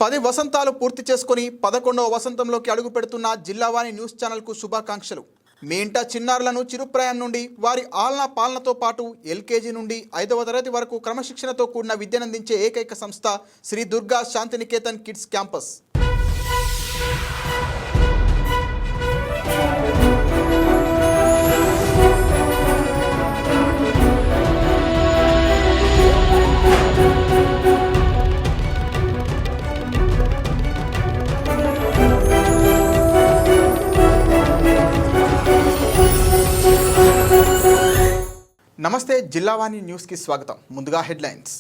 10 వసంతాలు పూర్తి చేసుకొని 11వ వసంతంలోకి అడుగు పెడుతున్న జిల్లావాణి న్యూస్ ఛానల్కు శుభాకాంక్షలు. మీ ఇంట చిన్నారులను చిరుప్రాయం నుండి వారి ఆలనా పాలనతో పాటు ఎల్కేజీ నుండి 5వ తరగతి వరకు క్రమశిక్షణతో కూడిన విద్యనందించే ఏకైక సంస్థ శ్రీ దుర్గా శాంతినికేతన్ కిడ్స్ క్యాంపస్. నమస్తే, జిల్లావాణి న్యూస్కి స్వాగతం. ముందుగా హెడ్లైన్స్.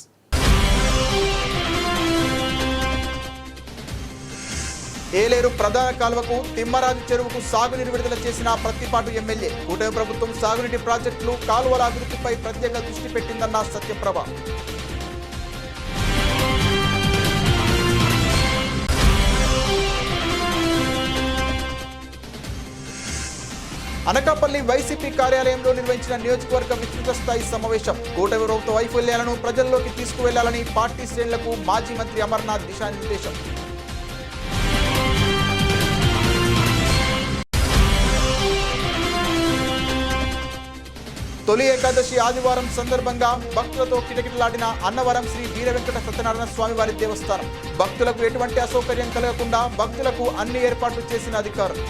ఏలేరు ప్రధాన కాలువకు తిమ్మరాజు చెరువుకు సాగునీరు విడుదల చేసిన ప్రత్తిపాటు ఎమ్మెల్యే. కూటమి ప్రభుత్వం సాగునీటి ప్రాజెక్టులు కాలువల అభివృద్ధిపై ప్రత్యేక దృష్టి పెట్టిందన్న సత్యప్రభ. అనకాపల్లి వైసీపీ కార్యాలయంలో నిర్వహించిన నియోజకవర్గ విస్తృత స్థాయి సమావేశం. కూటమి ప్రభుత్వ వైఫల్యాలను ప్రజల్లోకి తీసుకువెళ్లాలని పార్టీ శ్రేణులకు మాజీ మంత్రి అమర్నాథ్ దిశానిర్దేశం. తొలి ఏకాదశి ఆదివారం సందర్భంగా భక్తులతో కిటకిటలాడిన అన్నవరం శ్రీ వీర వెంకట సత్యనారాయణ స్వామి వారి దేవస్థానం. భక్తులకు ఎటువంటి అసౌకర్యం కలగకుండా భక్తులకు అన్ని ఏర్పాట్లు చేసిన అధికారులు.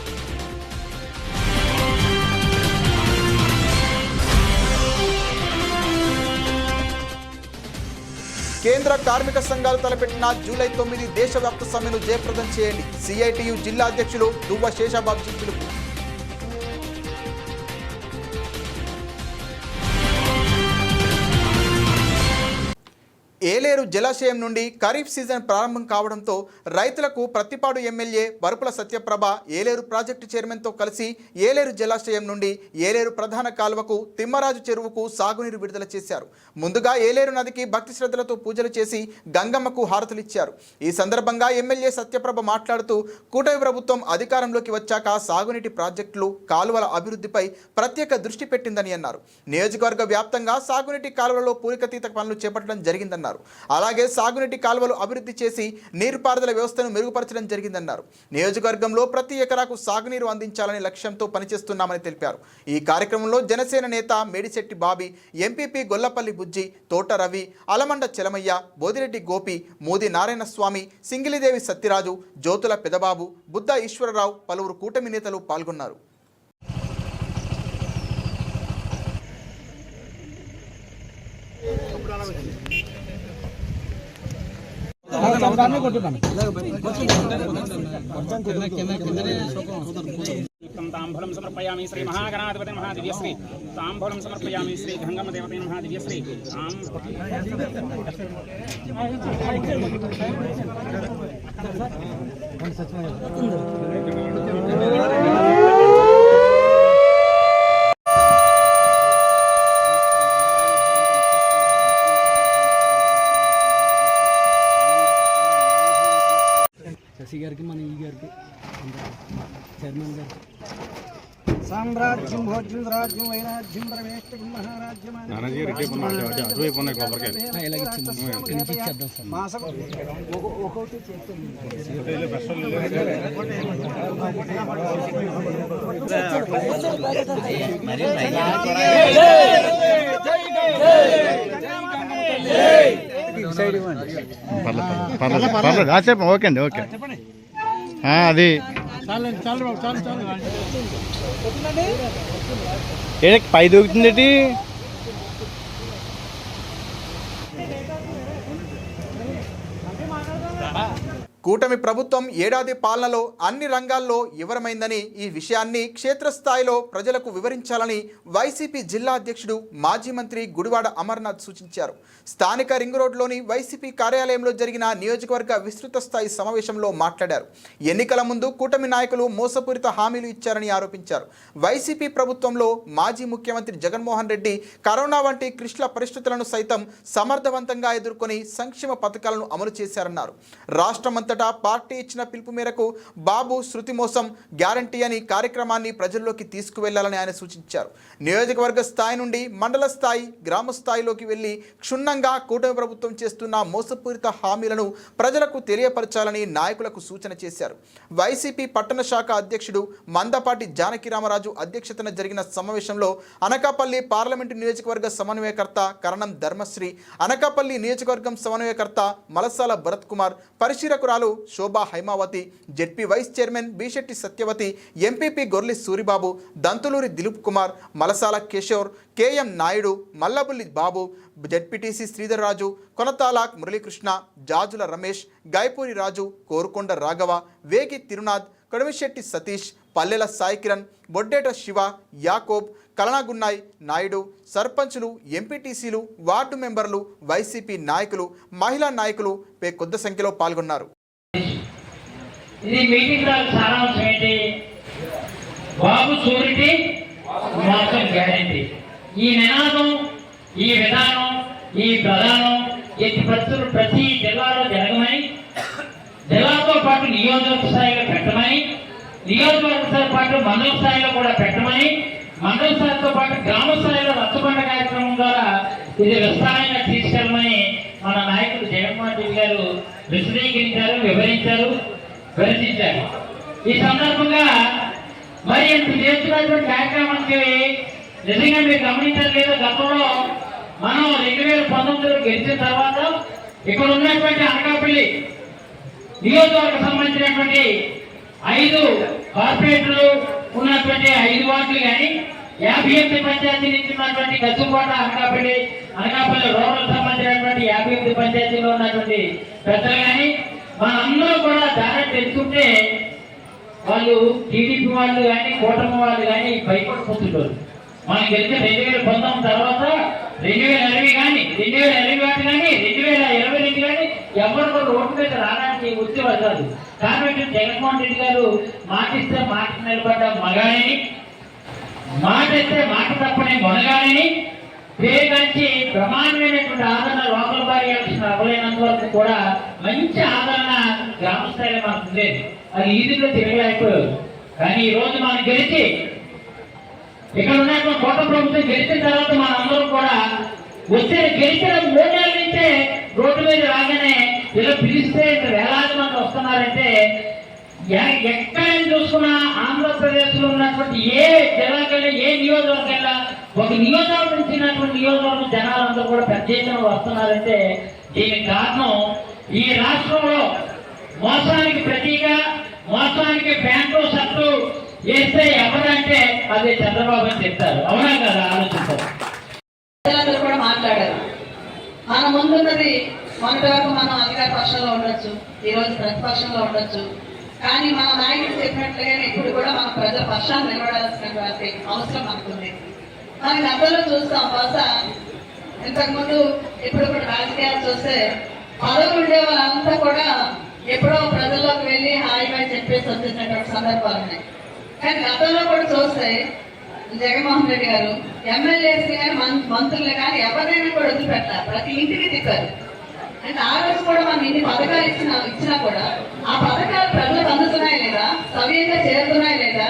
కేంద్ర కార్మిక సంఘాలు తలపెట్టిన జూలై 9 దేశవ్యాప్త సమ్మెను జయప్రదం చేయండి. సిఐటియు జిల్లా అధ్యక్షులు దువ్వ శేషాబాబుజీ పిలుపు. ఏలేరు జలాశయం నుండి ఖరీఫ్ సీజన్ ప్రారంభం కావడంతో రైతులకు ప్రత్తిపాడు ఎమ్మెల్యే వరుపుల సత్యప్రభ ఏలేరు ప్రాజెక్టు చైర్మన్తో కలిసి ఏలేరు జలాశయం నుండి ఏలేరు ప్రధాన కాలువకు తిమ్మరాజు చెరువుకు సాగునీరు విడుదల చేశారు. ముందుగా ఏలేరు నదికి భక్తి శ్రద్ధలతో పూజలు చేసి గంగమ్మకు హారతులిచ్చారు. ఈ సందర్భంగా ఎమ్మెల్యే సత్యప్రభ మాట్లాడుతూ కూటమి ప్రభుత్వం అధికారంలోకి వచ్చాక సాగునీటి ప్రాజెక్టులు కాలువల అభివృద్ధిపై ప్రత్యేక దృష్టి పెట్టిందని అన్నారు. నియోజకవర్గ వ్యాప్తంగా సాగునీటి కాలువలలో పూరికతీత పనులు చేపట్టడం జరిగిందన్నారు. అలాగే సాగునీటి కాలువలు అభివృద్ధి చేసి నీరుపారుదల వ్యవస్థను మెరుగుపరచడం జరిగిందన్నారు. నియోజకవర్గంలో ప్రతి ఎకరాకు సాగునీరు అందించాలనే లక్ష్యంతో పనిచేస్తున్నామని తెలిపారు. ఈ కార్యక్రమంలో జనసేన నేత మేడిశెట్టి బాబీ, ఎంపీపీ గొల్లపల్లి బుజ్జి, తోట రవి, అలమండ చెలమయ్య, బోదిరెడ్డి గోపి, మోది నారాయణ స్వామి, సింగిలిదేవి సత్యరాజు, జ్యోతుల పెదబాబు, బుద్ధ ఈశ్వరరావు, పలువురు కూటమి నేతలు పాల్గొన్నారు. तांबूलं समर्पयामि श्री महागणाधिपति महादिव्यश्री तांबूलं समर्पयामि श्री गंगम देवते महादिव्यश्री శశి గారికి మన ఈ గారికి చైర్మన్ గారు సామ్రాజ్యం భోజ్యం రాజ్యం వైరాజ్యం ప్రవేశం మహారాజ్యం ఓకే అండి, ఓకే. అది పై దూకుతుంది. కూటమి ప్రభుత్వం ఏడాది పాలనలో అన్ని రంగాల్లో వివరమైందని, ఈ విషయాన్ని క్షేత్రస్థాయిలో ప్రజలకు వివరించాలని వైసీపీ జిల్లా అధ్యక్షుడు మాజీ మంత్రి గుడివాడ అమర్నాథ్ సూచించారు. స్థానిక రింగ్ రోడ్లోని వైసీపీ కార్యాలయంలో జరిగిన నియోజకవర్గ విస్తృత స్థాయి సమావేశంలో మాట్లాడారు. ఎన్నికల ముందు కూటమి నాయకులు మోసపూరిత హామీలు ఇచ్చారని ఆరోపించారు. వైసీపీ ప్రభుత్వంలో మాజీ ముఖ్యమంత్రి జగన్మోహన్ రెడ్డి కరోనా వంటి క్లిష్ట పరిస్థితులను సైతం సమర్థవంతంగా ఎదుర్కొని సంక్షేమ పథకాలను అమలు చేశారన్నారు. రాష్ట్రమంతటా అంతటా పార్టీ ఇచ్చిన పిలుపు మేరకు బాబు శృతి మోసం గ్యారంటీ అని కార్యక్రమాన్ని ప్రజల్లోకి తీసుకువెళ్లాలని ఆయన సూచించారు. నియోజకవర్గ స్థాయి నుండి మండల స్థాయి, గ్రామ స్థాయిలోకి వెళ్లి క్షుణ్ణంగా కూటమి ప్రభుత్వం చేస్తున్న మోసపూరిత హామీలను ప్రజలకు తెలియపరచాలని నాయకులకు సూచన చేశారు. వైసీపీ పట్టణ శాఖ అధ్యక్షుడు మందపాటి జానకి రామరాజు అధ్యక్షతన జరిగిన సమావేశంలో అనకాపల్లి పార్లమెంటు నియోజకవర్గ సమన్వయకర్త కరణం ధర్మశ్రీ, అనకాపల్లి నియోజకవర్గం సమన్వయకర్త మలసాల భరత్ కుమార్, పరిశీలకురాలు Shobha Haimavathi, ZP vice chairman Bisetti Satyavathi, MPP Gorli Suribabu, Dantuluri Dilip Kumar, Malasala Kishore, KM Naidu, Mallabulli Babu, ZPTC Sridhar Raju, Konathala Muralikrishna, Jajula Ramesh, Gayapuri Raju, Korukonda Raghava, Vegi Tirunath, కడమిశెట్టి Satish, పల్లెల సాయి కిరణ్, బొడ్డేట శివ, యాకోబ్, కలనాగున్నాయ్ నాయుడు, సర్పంచులు, ఎంపీటీసీలు, వార్డు మెంబర్లు, వైసీపీ నాయకులు, మహిళా నాయకులు కొద్ది సంఖ్యలో పాల్గొన్నారు. ఇది మీటింగ్ సారాంశం ఏంటి? బాబు షూరిటీ, మోసం గ్యారంటీ. ఈ నినాదం, ఈ విధానం, ఈ ప్రధానం ఎట్టి పరిస్థితులు ప్రతి జిల్లాలో జరగమని, జిల్లాతో పాటు నియోజకవర్గ స్థాయిలో పెట్టమని, నియోజకవర్గ పాటు మండల స్థాయిలో కూడా పెట్టమని, మండల స్థాయితో పాటు గ్రామ స్థాయిలో రచ్చబండ కార్యక్రమం ద్వారా ఇది విస్తారంగా తీసుకెళ్ళమని మన నాయకుడు జగన్మోహన్ రెడ్డి గారు విశదీకరించారు, వివరించారు, వివరించారు. ఈ సందర్భంగా మరి ఇంత చేస్తున్నటువంటి కార్యక్రమానికి నిజంగా మీరు గమనించారు లేదో, గతంలో మనం 2019లో గెలిచిన తర్వాత ఇక్కడ ఉన్నటువంటి అనకాపల్లి నియోజకవర్గం సంబంధించినటువంటి 5 కార్పొరేటర్లు ఉన్నటువంటి 5 వార్డులు కానీ, 58 పంచాయతీ నుంచి ఉన్నటువంటి గచ్చుకోట, అనకాపల్లి రూరల్ సంబంధించినటువంటి 58 పంచాయతీలో ఉన్నటువంటి పెద్దలు కానీ మనందరూ కూడా దాన్ని తెలుసుకుంటే వాళ్ళు టీడీపీ వాళ్ళు కానీ, కూటమి వాళ్ళు కానీ భయపడిపోతుంటారు. మనం గెలిచిన 2019 తర్వాత 2020 కానీ, 2021 కానీ, 2022 కానీ ఎవరు కూడా రోడ్డు మీద రావడానికి వచ్చేవారు కాదు. కాబట్టి జగన్మోహన్ రెడ్డి గారు మాటిస్తే మాట నిలబడ్డ మగాడిని, మాట ఇస్తే మాట తప్పని మొనగాడిని పేరుగాంచి బ్రహ్మాండమైనటువంటి ఆదరణ లోకల్ బాడీ ఎలక్షన్ అవ్వలేనంత వరకు కూడా మంచి ఆదరణ గ్రామ స్థాయిలో మనకు ఉండేది. అది ఈజీలో తిరగలేకపోయారు. కానీ ఈ రోజు మనం గెలిచి ఇక్కడ ఉన్నటువంటి కోట ప్రభుత్వం గెలిచిన తర్వాత మనందరూ కూడా గెలిచిన 3 నెలల నుంచే రోడ్డు మీద రాగానే ఇలా పిలిస్తే వేలాది మంది వస్తున్నారంటే, ఎక్కడ చూసుకున్నా ఆంధ్రప్రదేశ్ లో ఉన్నటువంటి ఏ జిల్లాకైనా, ఏ నియోజకవర్గంగా ఒక నియోజకవర్గం నుంచినటువంటి నియోజకవర్గం జనాలందరూ కూడా పెద్ద ఎత్తున వస్తున్నారంటే దీనికి కారణం ఈ రాష్ట్రంలో మోసానికి ప్రతిగా, మోసానికి ప్యాంటు షర్టు వేస్తే ఎవరంటే అదే చంద్రబాబు అని చెప్తారు. అవునా కదా? ఆలోచిస్తారు. కూడా మాట్లాడారు. మన ముందున్నది మొన్నటి వరకు మనం అధికార పక్షంలో ఉండొచ్చు, ఈ రోజు ప్రతిపక్షంలో ఉండొచ్చు. కానీ మన నాయకుడు చెప్పినట్లుగానే ఇప్పుడు కూడా మన ప్రజల పక్షాన్ని నిలబడాల్సినటువంటి అవసరం మనకుంది. మనం గతంలో చూస్తాం, బహుశా ఇంతకుముందు ఇప్పుడు కూడా రాజకీయాలు చూస్తే పదవులు ఉండే వాళ్ళంతా కూడా ఎప్పుడో ప్రజల్లోకి వెళ్ళి హాయిగా చెప్పేసి వచ్చేసినటువంటి సందర్భాలు ఉన్నాయి. కానీ గతంలో కూడా చూస్తే జగన్మోహన్ రెడ్డి గారు ఎమ్మెల్యేస్ కానీ, మంత్రులు కానీ ఎవరినైనా కూడా వదిలిపెట్టారు, ప్రతి ఇంటికి తిప్పారు. అంటే ఆ రోజు కూడా మనం ఇన్ని పథకాలు ఇచ్చినా కూడా ఆ పథకాలు ప్రజలకు అందుతున్నాయి లేదా, సవ్యంగా చేరుతున్నాయి లేదా,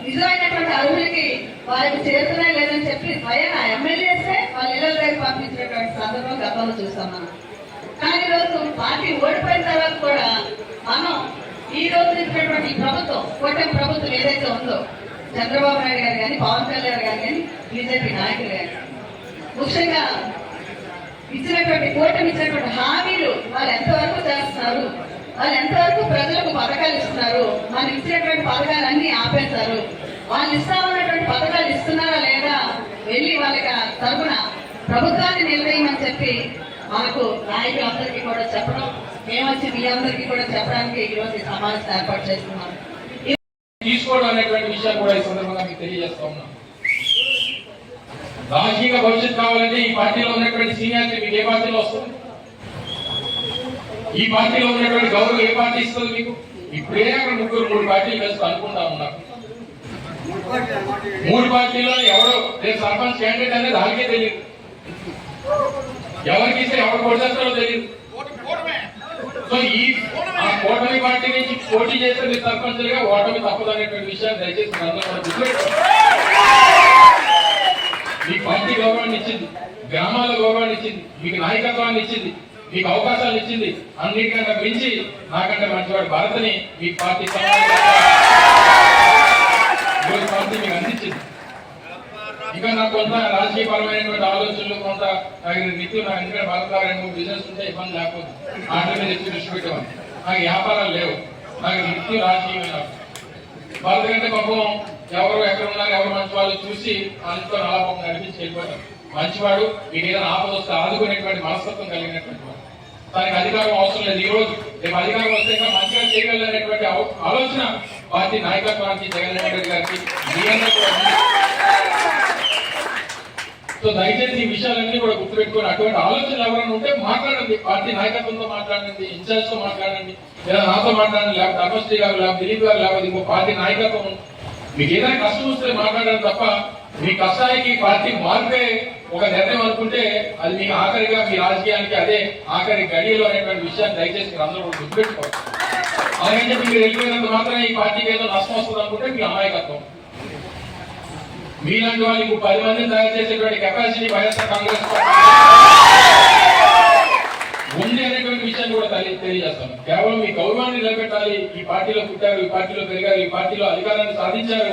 నిజమైనటువంటి అర్హులకి వారికి చేరుతున్నాయి లేదని చెప్పి స్వయంగా ఎమ్మెల్యేసే వాళ్ళ ఇళ్ల దగ్గర పంపించినటువంటి సందర్భం గతంలో చూస్తాం మనం. కానీ ఈరోజు పార్టీ ఓడిపోయిన తర్వాత కూడా మనం ఈ రోజు ఇచ్చినటువంటి ప్రభుత్వం, కూటమి ప్రభుత్వం ఏదైతే ఉందో, చంద్రబాబు నాయుడు గారు కానీ, పవన్ కళ్యాణ్ గారు కానీ, బీజేపీ నాయకులు కానీ, ముఖ్యంగా ఇచ్చినటువంటి కూటమి ఇచ్చినటువంటి హామీలు వాళ్ళు ఎంతవరకు చేస్తున్నారు, వాళ్ళు ఎంతవరకు ప్రజలకు పథకాలు ఇస్తున్నారు, మనం ఇచ్చినటువంటి పథకాలన్నీ ఆపేశారు, వాళ్ళు ఇస్తామన్నటువంటి పథకాలు ఇస్తున్నారా లేదా వెళ్ళి వాళ్ళకి తరఫున ప్రభుత్వాన్ని నిలవేయమని చెప్పి మనకు నాయకులందరికీ కూడా చెప్పడం, మేమొచ్చి మీ అందరికీ కూడా చెప్పడానికి ఈరోజు ఈ సమావేశం ఏర్పాటు చేస్తున్నాం. తీసుకోవడం అనేటువంటి విషయాలు కూడా ఈ సందర్భంగా మీకు తెలియజేస్తా ఉన్నాం. రాజకీయ భవిష్యత్తు కావాలంటే ఈ పార్టీలో ఉన్నటువంటి సీనియారిటీ మీకు ఏ పార్టీలో వస్తుంది? ఈ పార్టీలో ఉన్నటువంటి గౌరవం ఏ పార్టీ ఇస్తుంది మీకు? ఇప్పుడే అక్కడ 3 పార్టీలు కలిసి అనుకుంటా ఉన్నారు. 3 పార్టీలో ఎవరో రేపు సర్పంచ్ క్యాండిడేట్ అనేది వాళ్ళకే తెలియదు, ఎవరికి ఇస్తే ఎవరు కొట్టేస్తారో తెలియదు. సో ఆ కూటమి పార్టీ నుంచి పోటీ చేస్తే మీరు సర్పంచులుగా ఓటమి తప్పదు అనేటువంటి విషయాన్ని దయచేసి అందరూ కూడా గుర్తుపెట్టుకోండి. మీ పార్టీ గౌరవాన్ని ఇచ్చింది, గ్రామాల గౌరవాన్ని ఇచ్చింది, మీకు నాయకత్వాన్ని ఇచ్చింది, మీకు అవకాశాలు ఇచ్చింది. అన్నిటికంటే మించి నాకంటే మంచివాడు భరత్ని మీ పార్టీ పార్టీ మీకు అందించింది. ఇంకా నాకు కొంత రాజకీయపరమైనటువంటి ఆలోచనలు కొంత నిత్యం నాకు ఎందుకంటే భారత గారు బిజినెస్ ఉంటే ఇబ్బంది లేకపోతే వాటి మీద ఎక్కువ దృష్టి పెట్టేవాడిని. నాకు వ్యాపారాలు లేవు, నాకు నిత్యం రాజకీయమైన భారత కంటే పాపం ఎవరు ఎక్కడ ఉన్నారు ఎవరు మంచి వాళ్ళు చూసి వాళ్ళతో నలభం నడిపించి వెళ్ళిపోతారు. మంచివాడు మీకు ఏదైనా ఆపద వస్తే ఆదుకునేటువంటి మనస్తత్వం కలిగినటువంటి వాడు. దానికి అధికారం అవసరం లేదు. ఈ రోజు రేపు అధికారం వస్తే ఇంకా మంచిగా చేయగలనేటువంటి ఆలోచన పార్టీ నాయకత్వానికి జగన్మోహన్ రెడ్డి గారికి సో దయచేసి ఈ విషయాలన్నీ కూడా గుర్తుపెట్టుకొని అటువంటి ఆలోచనలు ఎవరైనా ఉంటే మాట్లాడండి, పార్టీ నాయకత్వంతో మాట్లాడండి, ఇన్ఛార్జ్ తో మాట్లాడండి, లేదా నాతో మాట్లాడండి, లేకపోతే ధర్మశ్రీ గారు, లేకపోతే దిలీప్ గారు, లేకపోతే ఇంకో పార్టీ నాయకత్వం మీకు ఏదైనా కష్టం వస్తే మాట్లాడడం తప్ప మీ కష్టానికి పార్టీ మార్పే ఒక నిర్ణయం అనుకుంటే అది మీ ఆఖరిగా మీ రాజకీయానికి అదే ఆఖరి గడియలో అనేటువంటి విషయాన్ని దయచేసి మీరు అందరూ గుర్తుపెట్టుకోవాలి. అలాగని చెప్పి మీరు వెళ్ళిపోయినంత మాత్రం ఈ పార్టీకి ఏదో నష్టం వస్తుంది అనుకుంటే మీ అమాయకత్వం. మీలాంటి వాళ్ళకి 10 మందిని తయారు చేసేటువంటి కెపాసిటీ వైఎస్ఆర్ కాంగ్రెస్ పార్టీ ఉంది అనేటువంటి విషయాన్ని కూడా తెలియజేస్తాను. కేవలం మీ గౌరవాన్ని నిలబెట్టాలి. ఈ పార్టీలో పుట్టారు, ఈ పార్టీలో పెరిగారు, ఈ పార్టీలో అధికారాన్ని సాధించారు,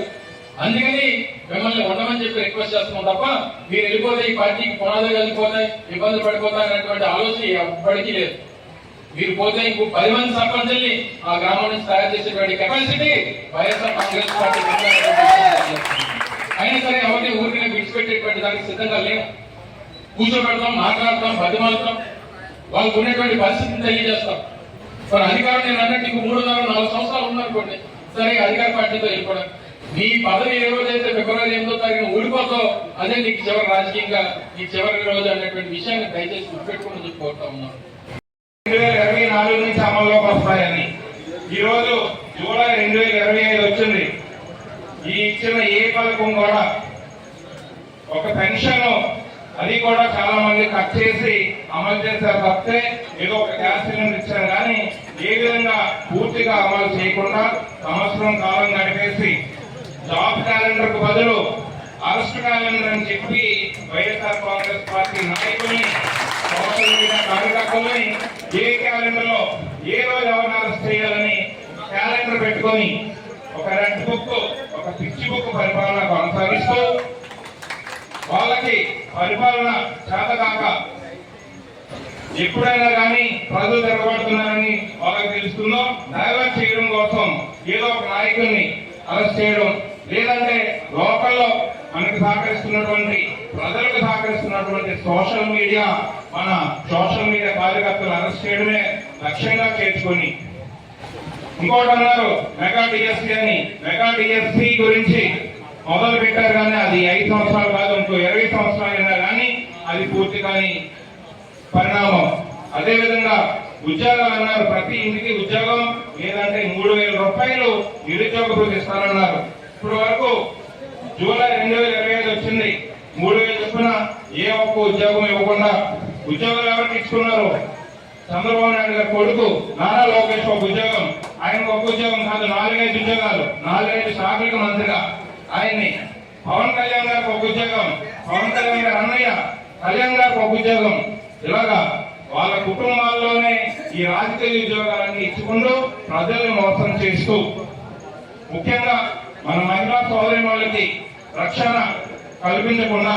అందుకని మిమ్మల్ని ఉండమని చెప్పి రిక్వెస్ట్ చేస్తున్నాం తప్ప మీరు వెళ్ళిపోతే ఈ పార్టీకి పునాదులు వెళ్ళిపోతాయి, ఇబ్బందులు పడిపోతాయి అనేటువంటి ఆలోచన ఎప్పటికీ లేదు. మీరు పోతే ఇంకో 10 మంది సర్పంచుల్ని ఆ గ్రామం నుంచి తయారు చేసేటువంటి కెపాసిటీ వైఎస్ఆర్ కాంగ్రెస్ పార్టీ అయినా సరే ఎవరిని ఊరికనే విడిచిపెట్టేటువంటి దానికి సిద్ధంగా లేవు. కూర్చోబెడతాం, మాట్లాడతాం, బతిమాలుతాం, వాళ్ళకు ఉన్నటువంటి పరిస్థితిని తెలియజేస్తాం. మరి అధికారం నేను అన్నట్టు ఇంకో 3.5-4 సంవత్సరాలు ఉందనుకోండి, సరే అధికార పార్టీతో వెళ్ళిపోవడం. నీ పదవి ఏ రోజు అయితే ఫిబ్రవరి 8వ తారీఖున ఊడిపోతావు అదే నీకు చివరి రాజకీయంగా నీ చివరి రోజు అనేటువంటి విషయాన్ని దయచేసి గుర్తుపెట్టుకుని చెప్పి కోరుతా ఉన్నాను. 2024 నుంచి అమల్లోకి వస్తాయని ఈ రోజు జూలై 2025 వచ్చింది. ఈ ఇచ్చిన ఏ పథకం కూడా ఒక పెన్షన్ అది కూడా చాలా మంది కట్ చేసి అమలు చేశారు తప్పితే ఏదో ఒక గ్యాస్ సిలిండర్ ఇచ్చారు కానీ ఏ విధంగా పూర్తిగా అమలు చేయకుండా సంవత్సరం కాలం గడిపేసి జాబ్ క్యాలెండర్ కు బదులు అరెస్ట్ క్యాలెండర్ అని చెప్పి వైఎస్ఆర్ కాంగ్రెస్ పార్టీ నాయకుల్ని సోషల్ మీడియా కార్యకర్తల్ని ఏ క్యాలెండర్ లో ఏ రోజు ఎవరిని అరెస్ట్ చేయాలని క్యాలెండర్ పెట్టుకొని ఒక రెడ్ బుక్ ఒక పిచ్చి బుక్ పరిపాలన కొనసాగిస్తూ వాళ్ళకి పరిపాలన చేతకాక ఎప్పుడైనా కానీ ప్రజలు తిరగబడుతున్నారని వాళ్ళకి తెలుస్తుందో డైవర్ట్ చేయడం కోసం ఏదో ఒక నాయకుల్ని అరెస్ట్ చేయడం, లేదంటే లోకల్లో మనకు సహకరిస్తున్నటువంటి ప్రజలకు సహకరిస్తున్నటువంటి సోషల్ మీడియా కార్యకర్తలు అరెస్ట్ చేయడమే లక్ష్యంగా చేర్చుకొని ఇంకోటి అన్నారు మెగా డిఎస్సీ అని. మెగా డిఎస్సీ గురించి మొదలు పెట్టారు కానీ అది 5 సంవత్సరాలు కాదు, ఇంకో 20 సంవత్సరాలు అయినా కానీ అది పూర్తి కాని పరిణామం. అదేవిధంగా ఉద్యోగాలు అన్నారు, ప్రతి ఇంటికి ఉద్యోగం లేదంటే 3,000 రూపాయలు నిరుద్యోగ భృతి ఇస్తారన్నారు. ఇప్పుడు వరకు జూలై 2025 వచ్చింది, 3,000 చొప్పున ఏ ఒక్క ఉద్యోగం ఇవ్వకుండా ఉద్యోగాలు ఎవరికి ఇచ్చుకున్నారు? చంద్రబాబు నాయుడు గారి కొడుకు నారా లోకేష్ ఒక ఉద్యోగం, ఆయనకు ఒక ఉద్యోగం కాదు 4-5 ఉద్యోగాలు, 4-5 శాఖలకు మంత్రిగా ఆయన్ని. పవన్ కళ్యాణ్ గారికి ఒక ఉద్యోగం, పవన్ కళ్యాణ్ గారి అన్నయ్య కళ్యాణ్ గారికి ఒక ఉద్యోగం. ఇలాగా వాళ్ళ కుటుంబాల్లోనే ఈ రాజకీయ ఉద్యోగాలన్నీ ఇచ్చుకుంటూ ప్రజల్ని మోసం చేస్తూ ముఖ్యంగా మన మహిళా సోదరి వాళ్ళకి రక్షణ కల్పించకుండా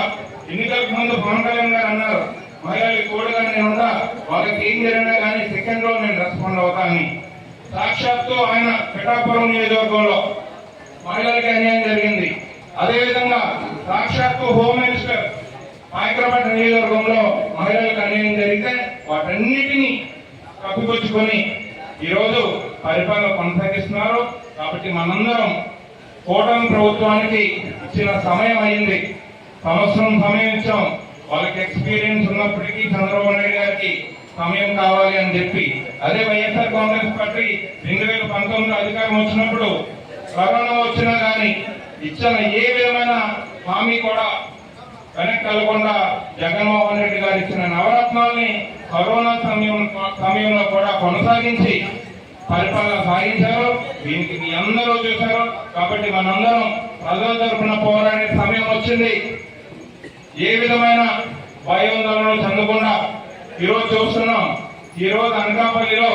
ఎన్నికలకు ముందు పవన్ కళ్యాణ్ గారు అన్నారు మహిళలు తోడుగా నేనుంటా, వాళ్ళకి ఏం జరిగినా కానీ సెకండ్ లో నేను రెస్పాండ్ అవుతానని. సాక్షాత్తు ఆయన పిఠాపురం నియోజకవర్గంలో మహిళలకి అన్యాయం జరిగింది. అదేవిధంగా సాక్షాత్తు హోమ్ మినిస్టర్ హైదరాబాద్ నియోజకవర్గంలో మహిళలకు అన్యాయం జరిగితే వాటన్నిటినీ కప్పిపుచ్చుకొని ఈరోజు పరిపాలన కొనసాగిస్తున్నారు. కాబట్టి మనందరం కూటమి ప్రభుత్వానికి ఇచ్చిన సమయం అయింది, సంవత్సరం సమయం ఇచ్చాం. వాళ్ళకి ఎక్స్పీరియన్స్ ఉన్నప్పటికీ చంద్రబాబు నాయుడు గారికి సమయం కావాలి అని చెప్పి అదే వైఎస్ఆర్ కాంగ్రెస్ పార్టీ 2019 అధికారం వచ్చినప్పుడు కరోనా వచ్చినా కానీ ఇచ్చిన ఏ విధమైన హామీ కూడా వెనక్కి వెళ్ళకుండా జగన్మోహన్ రెడ్డి గారు ఇచ్చిన నవరత్నాల్ని కరోనా సమయంలో కూడా కొనసాగించి పరిపాలన సాగించారు. దీనికి మీ అందరూ చూశారు. కాబట్టి మనందరం ప్రజల తరఫున పోరాడే సమయం వచ్చింది. ఏ విధమైన భయాందోళనలు చెందకుండా ఈరోజు చూస్తున్నాం. ఈరోజు అనకాపల్లిలో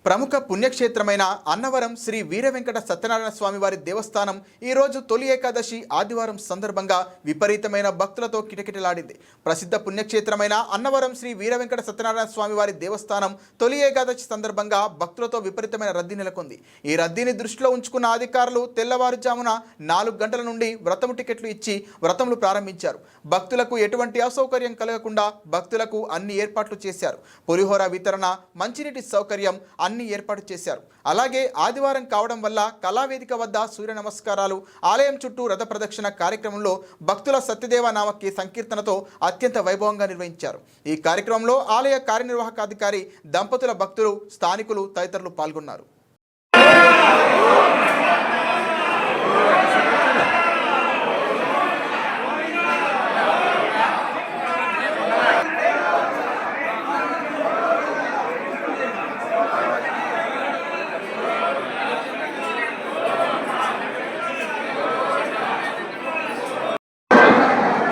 ప్రముఖ పుణ్యక్షేత్రమైన అన్నవరం శ్రీ వీర వెంకట సత్యనారాయణ స్వామి వారి దేవస్థానం ఈరోజు తొలి ఏకాదశి ఆదివారం సందర్భంగా విపరీతమైన భక్తులతో కిటకిటలాడింది. ప్రసిద్ధ పుణ్యక్షేత్రమైన అన్నవరం శ్రీ వీర వెంకట సత్యనారాయణ స్వామి వారి దేవస్థానం తొలి ఏకాదశి సందర్భంగా భక్తులతో విపరీతమైన రద్దీ నెలకొంది. ఈ రద్దీని దృష్టిలో ఉంచుకున్న అధికారులు తెల్లవారుజామున 4 గంటల నుండి వ్రతము టికెట్లు ఇచ్చి వ్రతములు ప్రారంభించారు. భక్తులకు ఎటువంటి అసౌకర్యం కలగకుండా భక్తులకు అన్ని ఏర్పాట్లు చేశారు. పులిహోర వితరణ, మంచినీటి సౌకర్యం అన్ని ఏర్పాటు చేశారు. అలాగే ఆదివారం కావడం వల్ల కళావేదిక వద్ద సూర్య నమస్కారాలు, ఆలయం చుట్టూ రథ ప్రదక్షిణ కార్యక్రమంలో భక్తుల సత్యదేవ నామకి సంకీర్తనతో అత్యంత వైభవంగా నిర్వహించారు. ఈ కార్యక్రమంలో ఆలయ కార్యనిర్వాహకాధికారి, దంపతుల భక్తులు, స్థానికులు తదితరులు పాల్గొన్నారు.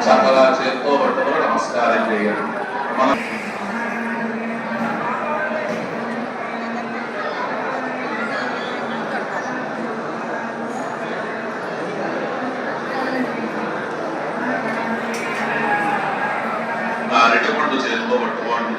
చక్కగా చేత్తో పట్టుకుని నమస్కారం చేయాలి. మనం అరటిపండు చేత్తో పట్టుకోండి.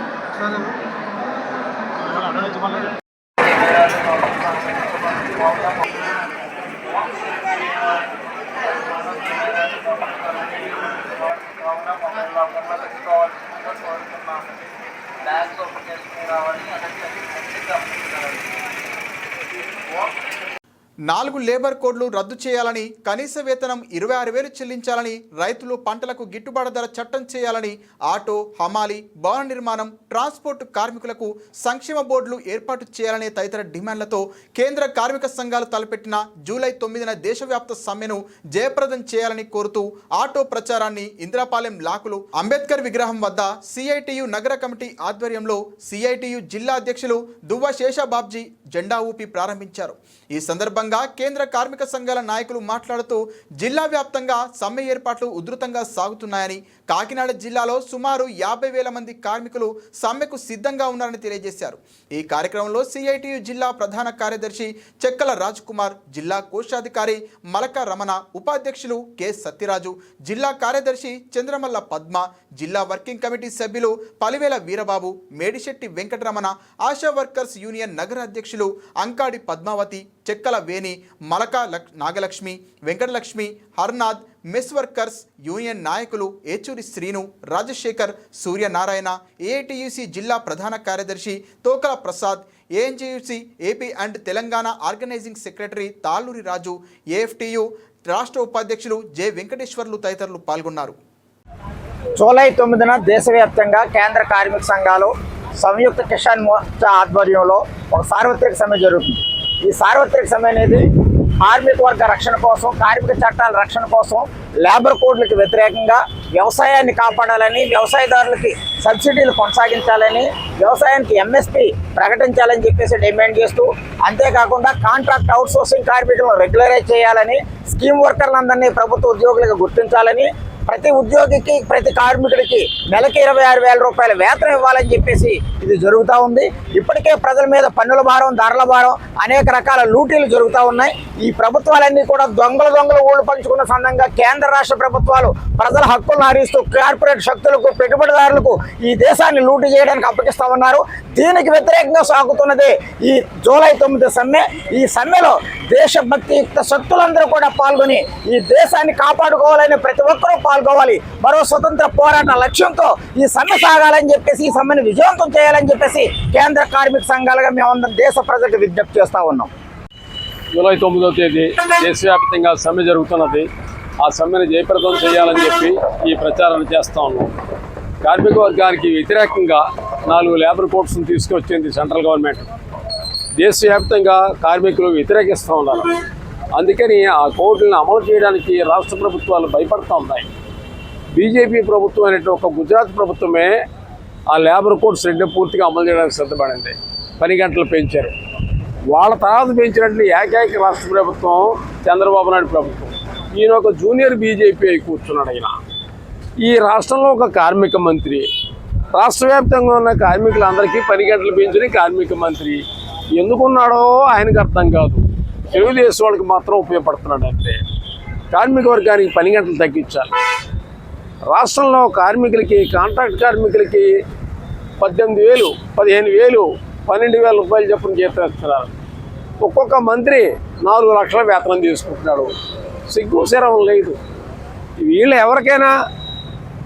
నాలుగు లేబర్ కోడ్లు రద్దు చేయాలని, కనీస వేతనం 26,000 చెల్లించాలని, రైతులు పంటలకు గిట్టుబాటు ధర చట్టం చేయాలని, ఆటో, హమాలి, భవన నిర్మాణం, ట్రాన్స్పోర్ట్ కార్మికులకు సంక్షేమ బోర్డులు ఏర్పాటు చేయాలనే తదితర డిమాండ్లతో కేంద్ర కార్మిక సంఘాలు తలపెట్టిన జూలై 9న దేశవ్యాప్త సమ్మెను జయప్రదం చేయాలని కోరుతూ ఆటో ప్రచారాన్ని ఇంద్రాపాలెం లాకులు అంబేద్కర్ విగ్రహం వద్ద సిఐటియు నగర కమిటీ ఆధ్వర్యంలో సిఐటియు జిల్లా అధ్యక్షులు దువ్వ శేషబాబ్జీ జెండా ఊపి ప్రారంభించారు. ఈ సందర్భంగా కేంద్ర కార్మిక సంఘాల నాయకులు మాట్లాడుతూ జిల్లా వ్యాప్తంగా సమ్మె ఏర్పాట్లు ఉధృతంగా సాగుతున్నాయని, కాకినాడ జిల్లాలో సుమారు 50,000 మంది కార్మికులు సమ్మెకు సిద్ధంగా ఉన్నారని తెలియజేశారు. ఈ కార్యక్రమంలో సిఐటియు జిల్లా ప్రధాన కార్యదర్శి చెక్కల రాజ్ కుమార్, జిల్లా కోశాధికారి మలక రమణ, ఉపాధ్యక్షులు కె సత్యరాజు, జిల్లా కార్యదర్శి చంద్రమల్ల పద్మ, జిల్లా వర్కింగ్ కమిటీ సభ్యులు Palivela Veerababu, Medisetti Venkataramana, ASHA workers union నగర అధ్యక్షులు Ankadi Padmavathi, Chekkala Veni, Malaka Nagalakshmi, Venkatalakshmi, Harnath, mess workers union నాయకులు ఏచూరి శ్రీను, రాజశేఖర్, సూర్యనారాయణ, ఏఐటియుసి జిల్లా ప్రధాన కార్యదర్శి Tokala Prasad, ANGUC AP and Telangana organising secretary Talluri Raju, AFTU రాష్ట్ర ఉపాధ్యక్షులు జె వెంకటేశ్వర్లు తదితరులు పాల్గొన్నారు. జూలై 9న దేశవ్యాప్తంగా కేంద్ర కార్మిక సంఘాలు సంయుక్త కిసాన్ మోర్చా ఆధ్వర్యంలో ఒక సార్వత్రిక సమ్మె జరుగుతుంది. ఈ సార్వత్రిక సమ్మె అనేది కార్మిక వర్గ రక్షణ కోసం, కార్మిక చట్టాల రక్షణ కోసం, లేబర్ కోడ్లకు వ్యతిరేకంగా వ్యవసాయాన్ని కాపాడాలని, వ్యవసాయదారులకి సబ్సిడీలు కొనసాగించాలని, వ్యవసాయానికి ఎంఎస్పీ ప్రకటించాలని చెప్పేసి డిమాండ్ చేస్తూ, అంతేకాకుండా కాంట్రాక్ట్ అవుట్సోర్సింగ్ కార్మికులను రెగ్యులరైజ్ చేయాలని, స్కీమ్ వర్కర్లందరినీ ప్రభుత్వ ఉద్యోగులుగా గుర్తించాలని, ప్రతి ఉద్యోగికి, ప్రతి కార్మికుడికి నెలకి 26,000 రూపాయల వేతనం ఇవ్వాలని చెప్పేసి ఇది జరుగుతూ ఉంది. ఇప్పటికే ప్రజల మీద పన్నుల భారం, ధరల భారం, అనేక రకాల లూటీలు జరుగుతూ ఉన్నాయి. ఈ ప్రభుత్వాలన్నీ కూడా దొంగలు ఊళ్ళు పంచుకున్న సందర్భంగా కేంద్ర రాష్ట్ర ప్రభుత్వాలు ప్రజల హక్కులను హరిస్తూ కార్పొరేట్ శక్తులకు, పెట్టుబడిదారులకు ఈ దేశాన్ని లూటీ చేయడానికి అప్పగిస్తూ ఉన్నారు. దీనికి వ్యతిరేకంగా సాగుతున్నదే ఈ జూలై 9 సమ్మె. ఈ సమ్మెలో దేశభక్తియుక్త శక్తులందరూ కూడా పాల్గొని ఈ దేశాన్ని కాపాడుకోవాలని ప్రతి ఒక్కరూ పాల్గొవాలి. మరో స్వతంత్ర పోరాట లక్ష్యంతో ఈ సమ్మె సాగాలని చెప్పేసి, ఈ సమ్మెను విజయవంతం చేయాలని చెప్పేసి కేంద్ర కార్మిక సంఘాలుగా మేమందరం దేశ ప్రజలకు విజ్ఞప్తి చేస్తూ ఉన్నాం. జూలై 9వ తేదీ దేశవ్యాప్తంగా సమ్మె జరుగుతున్నది. ఆ సమ్మెను జయప్రదం చేయాలని చెప్పి ఈ ప్రచారం చేస్తూ ఉన్నాం. కార్మిక వర్గానికి వ్యతిరేకంగా 4 లేబర్ కోడ్స్ను తీసుకొచ్చింది సెంట్రల్ గవర్నమెంట్. దేశవ్యాప్తంగా కార్మికులు వ్యతిరేకిస్తూ ఉన్నారు. అందుకని ఆ కోడ్లను అమలు చేయడానికి రాష్ట్ర ప్రభుత్వాలు భయపడుతూ ఉన్నాయి. బీజేపీ ప్రభుత్వం అనేటువంటి ఒక గుజరాత్ ప్రభుత్వమే ఆ లేబర్ కోడ్స్ రెండు పూర్తిగా అమలు చేయడానికి సిద్ధపడండి. 10 గంటలు పెంచారు. వాళ్ళ తర్వాత పెంచినట్లు ఏకైక రాష్ట్ర ప్రభుత్వం చంద్రబాబు నాయుడు ప్రభుత్వం. ఈయన ఒక జూనియర్ బీజేపీ అయి కూర్చున్నాడు. ఈ రాష్ట్రంలో ఒక కార్మిక మంత్రి, రాష్ట్ర వ్యాప్తంగా ఉన్న కార్మికులందరికీ 10 గంటలు పెంచిన కార్మిక మంత్రి ఎందుకున్నాడో ఆయనకు అర్థం కాదు. తెలుగుదేశం వాళ్ళకి మాత్రం ఉపయోగపడుతున్నాడు. అంటే కార్మిక వర్గానికి 10 గంటలు తగ్గించాలి. రాష్ట్రంలో కార్మికులకి, కాంట్రాక్ట్ కార్మికులకి 18,000, 15,000, 12,000 రూపాయలు చొప్పున జీతం ఇస్తున్నారు. ఒక్కొక్క మంత్రి 4 లక్షల వేతనం తీసుకుంటున్నాడు. సిగ్గు శరం లేదు. వీళ్ళు ఎవరికైనా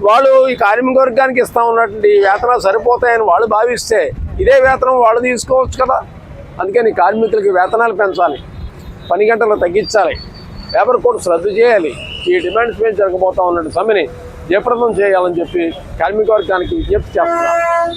వాళ్ళు ఈ కార్మిక వర్గానికి ఇస్తా ఉన్నటువంటి వేతనాలు సరిపోతాయని వాళ్ళు భావిస్తే ఇదే వేతనం వాళ్ళు తీసుకోవచ్చు కదా. అందుకని కార్మికులకి వేతనాలు పెంచాలి, 10 గంటలు తగ్గించాలి, లేబర్ కోడ్స్ రద్దు చేయాలి. ఈ డిమాండ్స్ మీద జరగబోతా ఉన్న సమ్మెని జయప్రదం చేయాలని చెప్పి కార్మిక వర్గానికి విజ్ఞప్తి చేస్తున్నారు.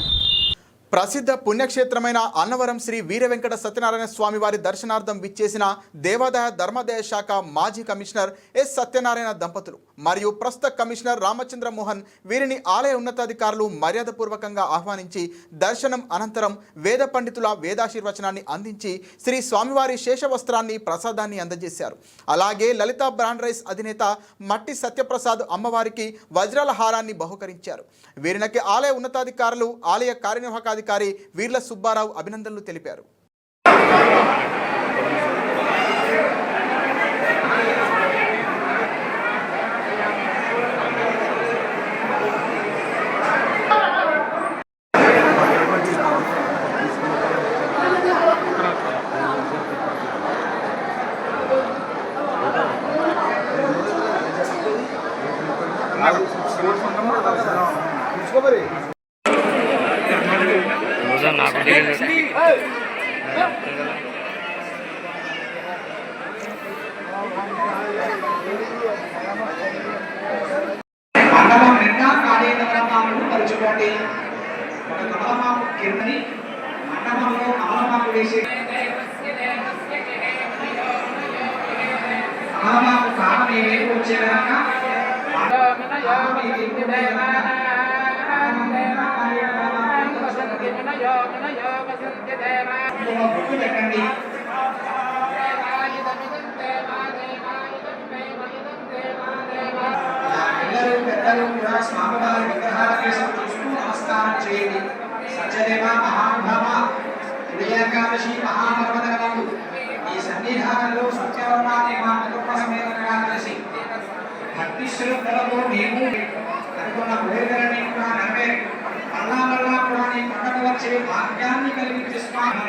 ప్రసిద్ధ పుణ్యక్షేత్రమైన అన్నవరం శ్రీ వీర వెంకట సత్యనారాయణ స్వామి వారి దర్శనార్థం విచ్చేసిన దేవాదాయ ధర్మాదాయ శాఖ మాజీ కమిషనర్ ఎస్ సత్యనారాయణ దంపతులు మరియు ప్రస్తుత కమిషనర్ రామచంద్ర మోహన్ వీరిని ఆలయ ఉన్నతాధికారులు మర్యాదపూర్వకంగా ఆహ్వానించి దర్శనం అనంతరం వేద పండితుల వేదాశీర్వచనాన్ని అందించి శ్రీ స్వామివారి శేషవస్త్రాన్ని ప్రసాదాన్ని అందజేశారు. అలాగే లలిత బ్రాండ్ రైస్ అధినేత మట్టి సత్యప్రసాద్ అమ్మవారికి వజ్రాల హారాన్ని బహుకరించారు. వీరికి ఆలయ ఉన్నతాధికారులు, ఆలయ కార్యనిర్వాహక అధికారి వీర్ల సుబ్బారావు అభినందనలు తెలిపారు. మండలం నిండా ఖాళీ కమలమాలను పరుచుకోండి. ఒక కమలమాకు కిందని మండలంలో కమలమాకు వేసి కమలమాకు కాడ మీ వైపు వచ్చే విధంగా బొట్టు పెట్టండి. పిల్లలు పెద్దలు కూడా స్వామివారి విగ్రహాల కేసం చూస్తూ నమస్కారం చేయండి. సత్యదేవ మహానుభావ ఉదయాకాదశి మహాపర్వతములు ఈ సన్నిధానంలో సత్యవర్ణాన్ని మా కుటుంబ సమేతంగా కలిసి భక్తి శ్రద్ధలతో మేము అనుకున్న కోరికలని కూడా నెరవేరి మళ్ళా కూడా నీ పండుగ వచ్చే భాగ్యాన్ని కలిగించే స్వామి.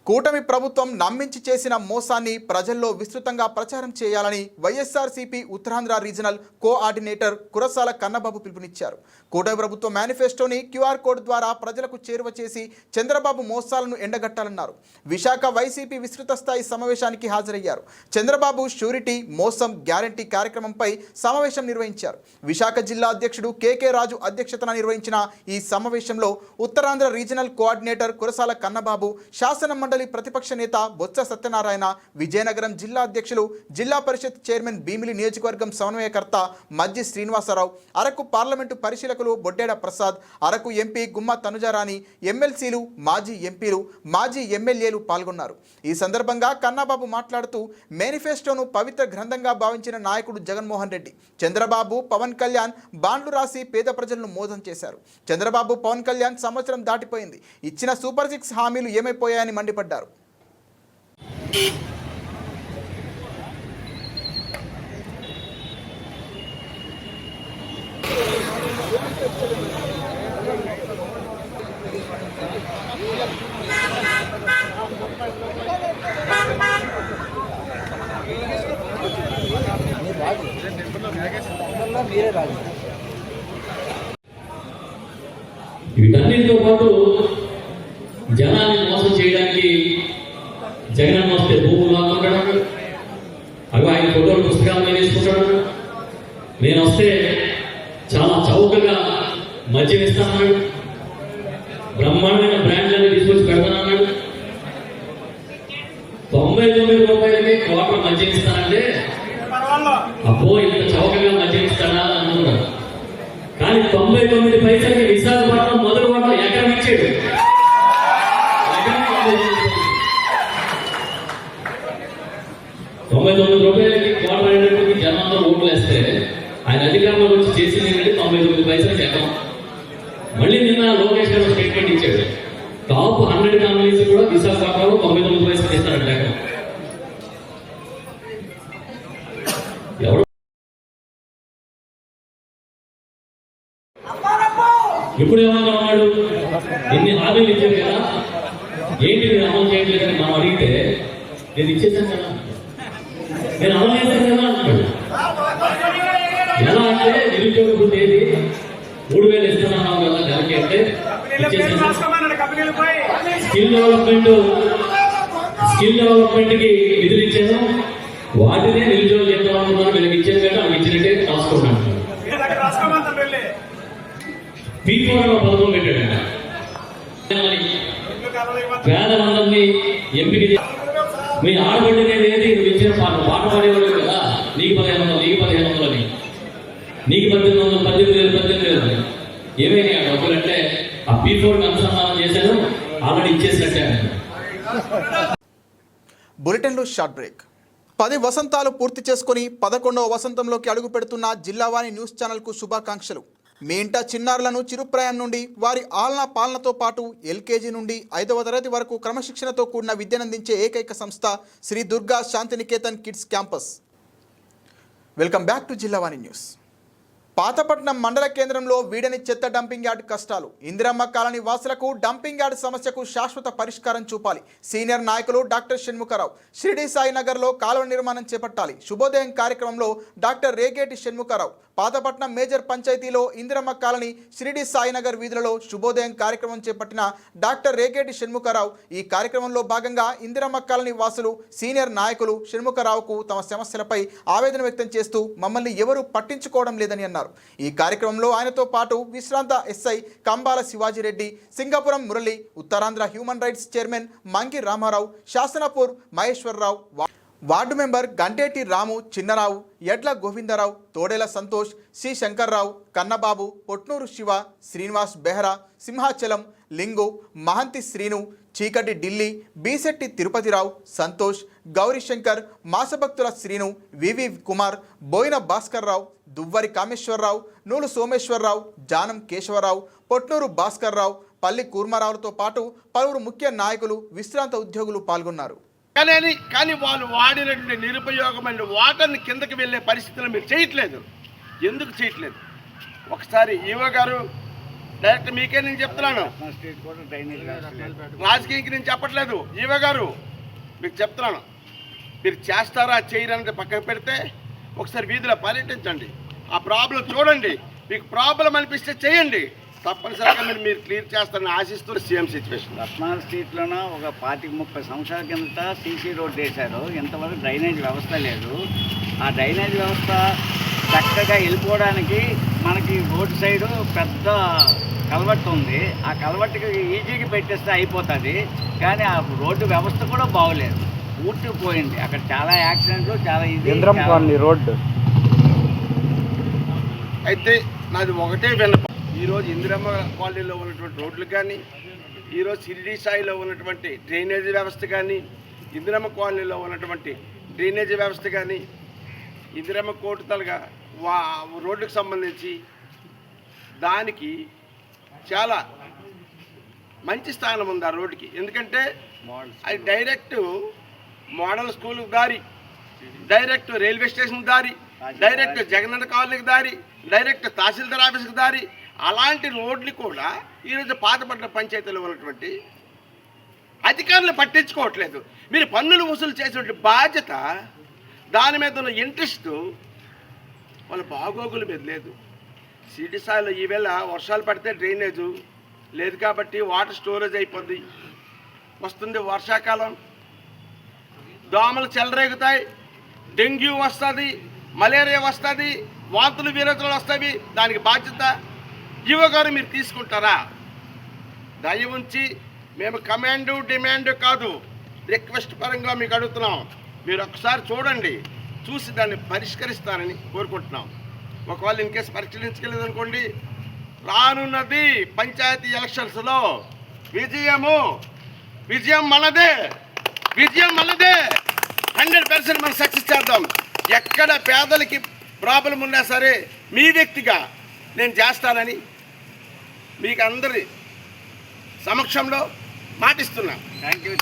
కూటమి ప్రభుత్వం నమ్మించి చేసిన మోసాన్ని ప్రజల్లో విస్తృతంగా ప్రచారం చేయాలని వైఎస్ఆర్సీపీ ఉత్తరాంధ్ర రీజనల్ కోఆర్డినేటర్ కురసాల కన్నబాబు పిలుపునిచ్చారు. కూటమి ప్రభుత్వ మేనిఫెస్టోని క్యూఆర్ కోడ్ ద్వారా ప్రజలకు చేరువ చేసి చంద్రబాబు మోసాలను ఎండగట్టాలన్నారు. విశాఖ వైసీపీ విస్తృత స్థాయి సమావేశానికి హాజరయ్యారు. చంద్రబాబు షూరిటీ, మోసం, గ్యారంటీ కార్యక్రమంపై సమావేశం నిర్వహించారు. విశాఖ జిల్లా అధ్యక్షుడు కేకే రాజు అధ్యక్షతన నిర్వహించిన ఈ సమావేశంలో ఉత్తరాంధ్ర రీజనల్ కోఆర్డినేటర్ కురసాల కన్నబాబు, శాసన మండలి ప్రతిపక్ష నేత బొత్స సత్యనారాయణ, విజయనగరం జిల్లా అధ్యక్షులు, జిల్లా పరిషత్ చైర్మన్ భీమిలి నియోజకవర్గం సమన్వయకర్త మజ్జి శ్రీనివాసరావు, అరకు పార్లమెంటు పరిశీలకులు బొడ్డేడ ప్రసాద్, అరకు ఎంపీ గుమ్మ తనుజారాణి, ఎమ్మెల్సీలు, మాజీ ఎంపీలు, మాజీ ఎమ్మెల్యేలు పాల్గొన్నారు. ఈ సందర్భంగా కన్నబాబు మాట్లాడుతూ మేనిఫెస్టోను పవిత్ర గ్రంథంగా భావించిన నాయకుడు జగన్మోహన్ రెడ్డి, చంద్రబాబు, పవన్ కళ్యాణ్ బాండ్లు రాసి పేద ప్రజలను మోసం చేశారు. చంద్రబాబు, పవన్ కళ్యాణ్ సంవత్సరం దాటిపోయింది, ఇచ్చిన సూపర్ 6 హామీలు ఏమైపోయాయని మండిపడ్డారు. వీటన్నిటితో పాటు జనాన్ని మోసం చేయడానికి జగన్ వస్తే భూములు లాక్కుంటాడు, అవి ఆయన ఫోటోలు పుస్తకాలు వేసుకుంటాడు. నేను వస్తే చాలా చౌకగా మద్యం ఇస్తానన్నాడు, బ్రహ్మాండమైన బ్రాండ్లను తీసుకొచ్చి పెడతానన్నాడు. 99 రూపాయలకి క్వార్టర్ మద్యం ఇస్తానంటే అబ్బో ఇంత చౌకగా మద్యం ఇస్తానా అనుకున్నాడు. కానీ 99 పైసలకి విశాఖపట్నం 99 రూపాయలకి క్వార్టర్ అయినటువంటి జనాల్లో ఓట్లు వేస్తే ఆయన అధికారంలోకి వచ్చి చేసింది ఏంటంటే 99 పైసలకి ఎకరం. మళ్ళీ నిన్న లోకేష్ గారు స్టేట్మెంట్ ఇచ్చాడు, టాప్ 100 కాలనీస్ కూడా విశాఖపట్నంలో 99 పైసలకి ఇస్తారంట ఎకరం. ఎవరు ఇప్పుడు ఏమన్నా ఉన్నాడు, ఎన్ని హామీలు ఇచ్చారు కదా, ఏంటి మీరు అమలు చేయట్లేదని మనం అడిగితే నేను ఇచ్చేసాను కదా, నేను అమలు చేశాను కదా అంటాడు. ఎలా అంటే నిరుద్యోగ వృత్తి ఏది 3000 ఇస్తున్నాను కదా నెలకి అంటే ఇచ్చేసాను. స్కిల్ డెవలప్మెంట్ కి నిధులు ఇచ్చాను, వాటినే నిరుద్యోగం చెప్తామనుకున్నాను, వీళ్ళకి ఇచ్చాను కదా అవి ఇచ్చినట్టే రాసుకుంటాను. P4 పథకం పెట్టాడు. పేదలందరినీ ఎంపిక మీ ఆడబడి ఏది నువ్వు ఇచ్చిన పాట పాడేవాడు కదా, నీకు 1500 నీకు 1500 అని, నీకు 1800 ఏమైనా డబ్బులు అంటే ఆ P4 అనుసంధానం చేశాను, ఆల్రెడీ ఇచ్చేసినట్టే. బులెటిన్లో షార్ట్ బ్రేక్. 10 వసంతాలు పూర్తి చేసుకుని 11వ వసంతంలోకి అడుగు పెడుతున్న జిల్లావాణి న్యూస్ ఛానల్కు శుభాకాంక్షలు. మీ ఇంట చిన్నారులను చిరుప్రాయం నుండి వారి ఆలనా పాలనతో పాటు ఎల్కేజీ నుండి 5వ తరగతి వరకు క్రమశిక్షణతో కూడిన విద్యనందించే ఏకైక సంస్థ Shri Durga Shantiniketan kids campus. Welcome back to Jillavani news. Pathapatnam మండల కేంద్రంలో వీడని చెత్త డంపింగ్ యార్డ్ కష్టాలు. ఇందిరమ్మ కాలనీ వాసులకు డంపింగ్ యార్డ్ సమస్యకు శాశ్వత పరిష్కారం చూపాలి. సీనియర్ నాయకులు డాక్టర్ షణ్ముఖరావు. షిరిడి సాయి నగర్లో కాలువ నిర్మాణం చేపట్టాలి. శుభోదయం కార్యక్రమంలో డాక్టర్ రేగేటి షణ్ముఖరావు. పాతపట్నం మేజర్ పంచాయతీలో ఇందిరమ్మ కాలనీ షిరిడి సాయి నగర్ వీధులలో శుభోదయం కార్యక్రమం చేపట్టిన డాక్టర్ రేగేటి షణ్ముఖరావు. ఈ కార్యక్రమంలో భాగంగా ఇందిరమ్మ కాలనీ వాసులు సీనియర్ నాయకులు షణ్ముఖరావుకు తమ సమస్యలపై ఆవేదన వ్యక్తం చేస్తూ మమ్మల్ని ఎవరూ పట్టించుకోవడం లేదని అన్నారు. ఈ కార్యక్రమంలో ఆయనతో పాటు విశ్రాంత SI Kambala Shivaji Reddy, Singapuram Murali, Uttarandhra human rights chairman Mangi Ramarao, Sasanapur Maheswararao, ward member Ganteti Ramu, Chinnarao, Edla Govindarao, Thodela Santosh, C Sankarrao, Kannababu, Potnuru Siva, Srinivas Behra, Simhachalam, Lingu, Mahanti Srinu, Cheekati Delhi, Beesetti Tirupathirao, Santosh, Gauri Shankar, మాసభక్తుల Srinu, వివి కుమార్, బోయిన భాస్కర్రావు, దువ్వరి కామేశ్వరరావు, నూలు సోమేశ్వరరావు, జానం కేశవరావు, పొట్నూరు భాస్కర్రావు, పల్లి కూర్మారావులతో పాటు పలువురు ముఖ్య నాయకులు, విశ్రాంత ఉద్యోగులు పాల్గొన్నారు. కానీ వాళ్ళు వాడినటువంటి నిరుపయోగమైన వాటర్ని కిందకి వెళ్ళే పరిస్థితులు మీరు చేయట్లేదు. ఎందుకు చేయట్లేదు? ఒకసారి ఈవో గారు డైరెక్ట్ మీకే నేను చెప్తున్నాను, రాజకీయానికి నేను చెప్పట్లేదు. ఈవో గారు మీకు చెప్తున్నాను, మీరు చేస్తారా చేయరన్నది పక్కన పెడితే ఒకసారి వీధిలో పర్యటించండి, ఆ ప్రాబ్లం చూడండి, మీకు ప్రాబ్లం అనిపిస్తే చేయండి, తప్పనిసరిగా మీరు క్లియర్ చేస్తారని ఆశిస్తున్న సీఎం సిచ్యువేషన్. రత్నాల స్ట్రీట్లోన ఒక 25-30 సంవత్సరాల కిందట సీసీ రోడ్డు వేశారు. ఇంతవరకు డ్రైనేజ్ వ్యవస్థ లేదు. ఆ డ్రైనేజ్ వ్యవస్థ చక్కగా వెళ్ళిపోవడానికి మనకి రోడ్డు సైడు పెద్ద కలవట్టు ఉంది. ఆ కలవట్టుకి ఈజీగా పెట్టేస్తే అయిపోతుంది, కానీ ఆ రోడ్డు వ్యవస్థ కూడా బాగోలేదు, పూర్తిగా పోయింది. అక్కడ చాలా యాక్సిడెంట్లు, చాలా ఇది రోడ్డు. అయితే నాది ఒకటే విన్నపం, ఈరోజు ఇందిరమ్మ కాలనీలో ఉన్నటువంటి రోడ్లు కానీ, ఈరోజు షిరిడి సాయిలో ఉన్నటువంటి డ్రైనేజీ వ్యవస్థ కానీ, ఇందిరమ్మ కాలనీలో ఉన్నటువంటి డ్రైనేజీ వ్యవస్థ కానీ, ఇందిరమ్మ కోటుతలుగా రోడ్డుకు సంబంధించి దానికి చాలా మంచి స్థానం ఉంది ఆ రోడ్డుకి. ఎందుకంటే అది డైరెక్ట్ మోడల్ స్కూల్కి దారి, డైరెక్ట్ రైల్వే స్టేషన్కి దారి, డైరెక్ట్ జగనన్న కాలనీకి దారి, డైరెక్ట్ తహసీల్దార్ ఆఫీస్కి దారి. అలాంటి రోడ్లు కూడా ఈరోజు పాతపట్నం పంచాయతీలో ఉన్నటువంటి అధికారులు పట్టించుకోవట్లేదు. మీరు పన్నులు వసూలు చేసేటువంటి బాధ్యత, దాని మీద ఉన్న ఇంట్రెస్ట్ వాళ్ళ బాగోగుల మీద లేదు. షిరిడి సాయిలో ఈవేళ వర్షాలు పడితే డ్రైనేజు లేదు కాబట్టి వాటర్ స్టోరేజ్ అయిపోద్ది. వస్తుంది వర్షాకాలం, దోమలు చెలరేగుతాయి, డెంగ్యూ వస్తుంది, మలేరియా వస్తుంది, వాంతులు వీరతులు వస్తాయి. దానికి బాధ్యత ఈవో గారు మీరు తీసుకుంటారా? దయ ఉంచి మేము కమాండు డిమాండ్ కాదు, రిక్వెస్ట్ పరంగా మీకు అడుగుతున్నాం. మీరు ఒకసారి చూడండి, చూసి దాన్ని పరిష్కరిస్తారని కోరుకుంటున్నాం. ఒకవేళ ఇన్ కేసు పరిశీలించగలేదు అనుకోండి, రానున్నది పంచాయతీ ఎలక్షన్స్లో విజయం మనదే, విజయం మనదే. 100% మనం సక్సెస్ చేద్దాం. ఎక్కడ పేదలకి ప్రాబ్లం ఉన్నా సరే మీ వ్యక్తిగా నేను చేస్తానని మీకు అందరి సమక్షంలో మాటిస్తున్నాను. Thank you.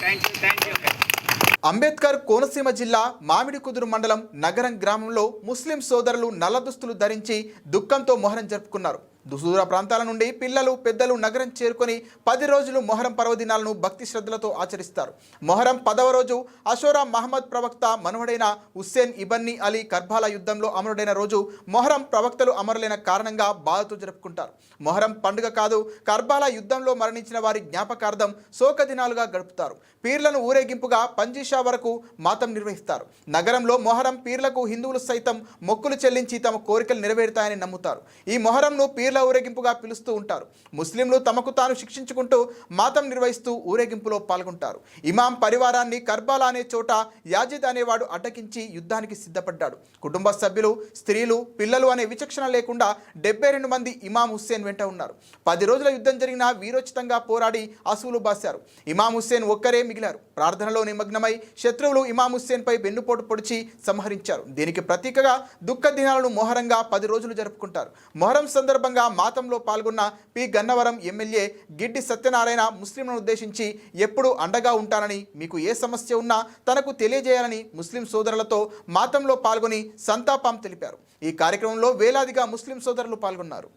అంబేద్కర్ కోనసీమ జిల్లా మామిడికుదురు మండలం నగరం గ్రామంలో ముస్లిం సోదరులు నల్ల దుస్తులు ధరించి దుఃఖంతో మొహరం జరుపుకున్నారు. దూర ప్రాంతాల నుండి పిల్లలు పెద్దలు నగరం చేరుకొని 10 రోజులు మొహరం పర్వదినాలను భక్తి శ్రద్ధలతో ఆచరిస్తారు. మొహరం 10వ రోజు అషోరా మహమ్మద్ ప్రవక్త మనువడైన హుస్సేన్ ఇబన్ని అలీ కర్బాలా యుద్ధంలో అమరుడైన రోజు మొహరం ప్రవక్తలు అమరులైన కారణంగా బాధతో జరుపుకుంటారు. మొహరం పండుగ కాదు, కర్బాలా యుద్ధంలో మరణించిన వారి జ్ఞాపకార్థం శోక దినాలుగా గడుపుతారు. పీర్లను ఊరేగింపుగా పంజీషా వరకు మాతం నిర్వహిస్తారు. నగరంలో మొహరం పీర్లకు హిందువులు సైతం మొక్కులు చెల్లించి తమ కోరికలు నెరవేరుతాయని నమ్ముతారు. ఈ మొహరంను పీర్ల ఊరేగింపుగా పిలుస్తూ ఉంటారు. ముస్లింలు తమకు తాను శిక్షించుకుంటూ మాతం నిర్వహిస్తూ ఊరేగింపులో పాల్గొంటారు. ఇమాం పరివారాన్ని కర్బాలా అనే చోట యాజిద్ అనేవాడు అడ్డగించి యుద్ధానికి సిద్ధపడ్డాడు. కుటుంబ సభ్యులు, స్త్రీలు, పిల్లలు అనే విచక్షణ లేకుండా 72 మంది ఇమాం హుస్సేన్ వెంట ఉన్నారు. 10 రోజుల యుద్ధం జరిగినా వీరోచితంగా పోరాడి అసూలు బాశారు. ఇమాం హుస్సేన్ ఒక్కరే మిగిలారు. ప్రార్థనలో నిమగ్నమై శత్రువులు ఇమాం హుస్సేన్ పై వెన్నుపోటు పొడిచి సంహరించారు. దీనికి ప్రతీకగా దుఃఖ దినాలను మొహరంగా 10 రోజులు జరుపుకుంటారు. మొహరం సందర్భంగా మాతంలో పాల్గొన్న పి గన్నవరం ఎమ్మెల్యే గిడ్డి సత్యనారాయణ ముస్లింలను ఉద్దేశించి ఎప్పుడూ అండగా ఉంటానని, మీకు ఏ సమస్య ఉన్నా తనకు తెలియజేయాలని ముస్లిం సోదరులతో మాతంలో పాల్గొని సంతాపం తెలిపారు. ఈ కార్యక్రమంలో వేలాదిగా ముస్లిం సోదరులు పాల్గొన్నారు.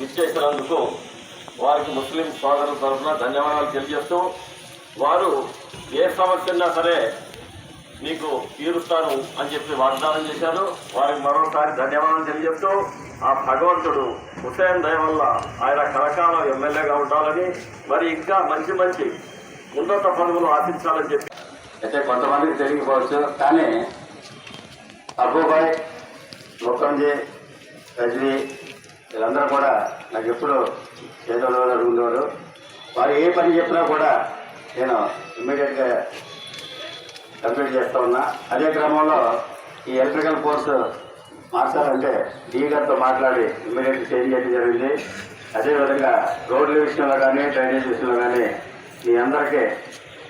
విచ్చేసినందుకు వారికి ముస్లిం సోదరుల తరఫున ధన్యవాదాలు తెలియజేస్తూ, వారు ఏ సమస్య ఉన్నా సరే మీకు తీరుస్తాను అని చెప్పి వాగ్దానం చేశారు. వారికి మరోసారి ధన్యవాదాలు తెలియజేస్తూ, ఆ భగవంతుడు హుస్సేన్ దయ వల్ల ఆయన కలకాలం ఎమ్మెల్యేగా ఉండాలని, మరి ఇంకా మంచి మంచి ఉన్నత పదవులు ఆశించాలని చెప్పి. అయితే కొంతమందికి తెలియకపోవచ్చు, కానీ అబ్బుబాయ్, ముఖంజీ, రజనీ వీళ్ళందరూ కూడా నాకు ఎప్పుడు చేతుల్లో ఉండేవారు. వారు ఏ పని చెప్పినా కూడా నేను ఇమ్మీడియట్గా కంప్లీట్ చేస్తూ ఉన్నా. అదే క్రమంలో ఈ ఎలక్ట్రికల్ కోర్సు మార్చాలంటే డీ గారితో మాట్లాడి ఇమ్మీడియట్గా చేంజ్ చేయడం జరిగింది. అదేవిధంగా రోడ్ల విషయంలో కానీ డ్రైనేజ్ విషయంలో కానీ మీ అందరికీ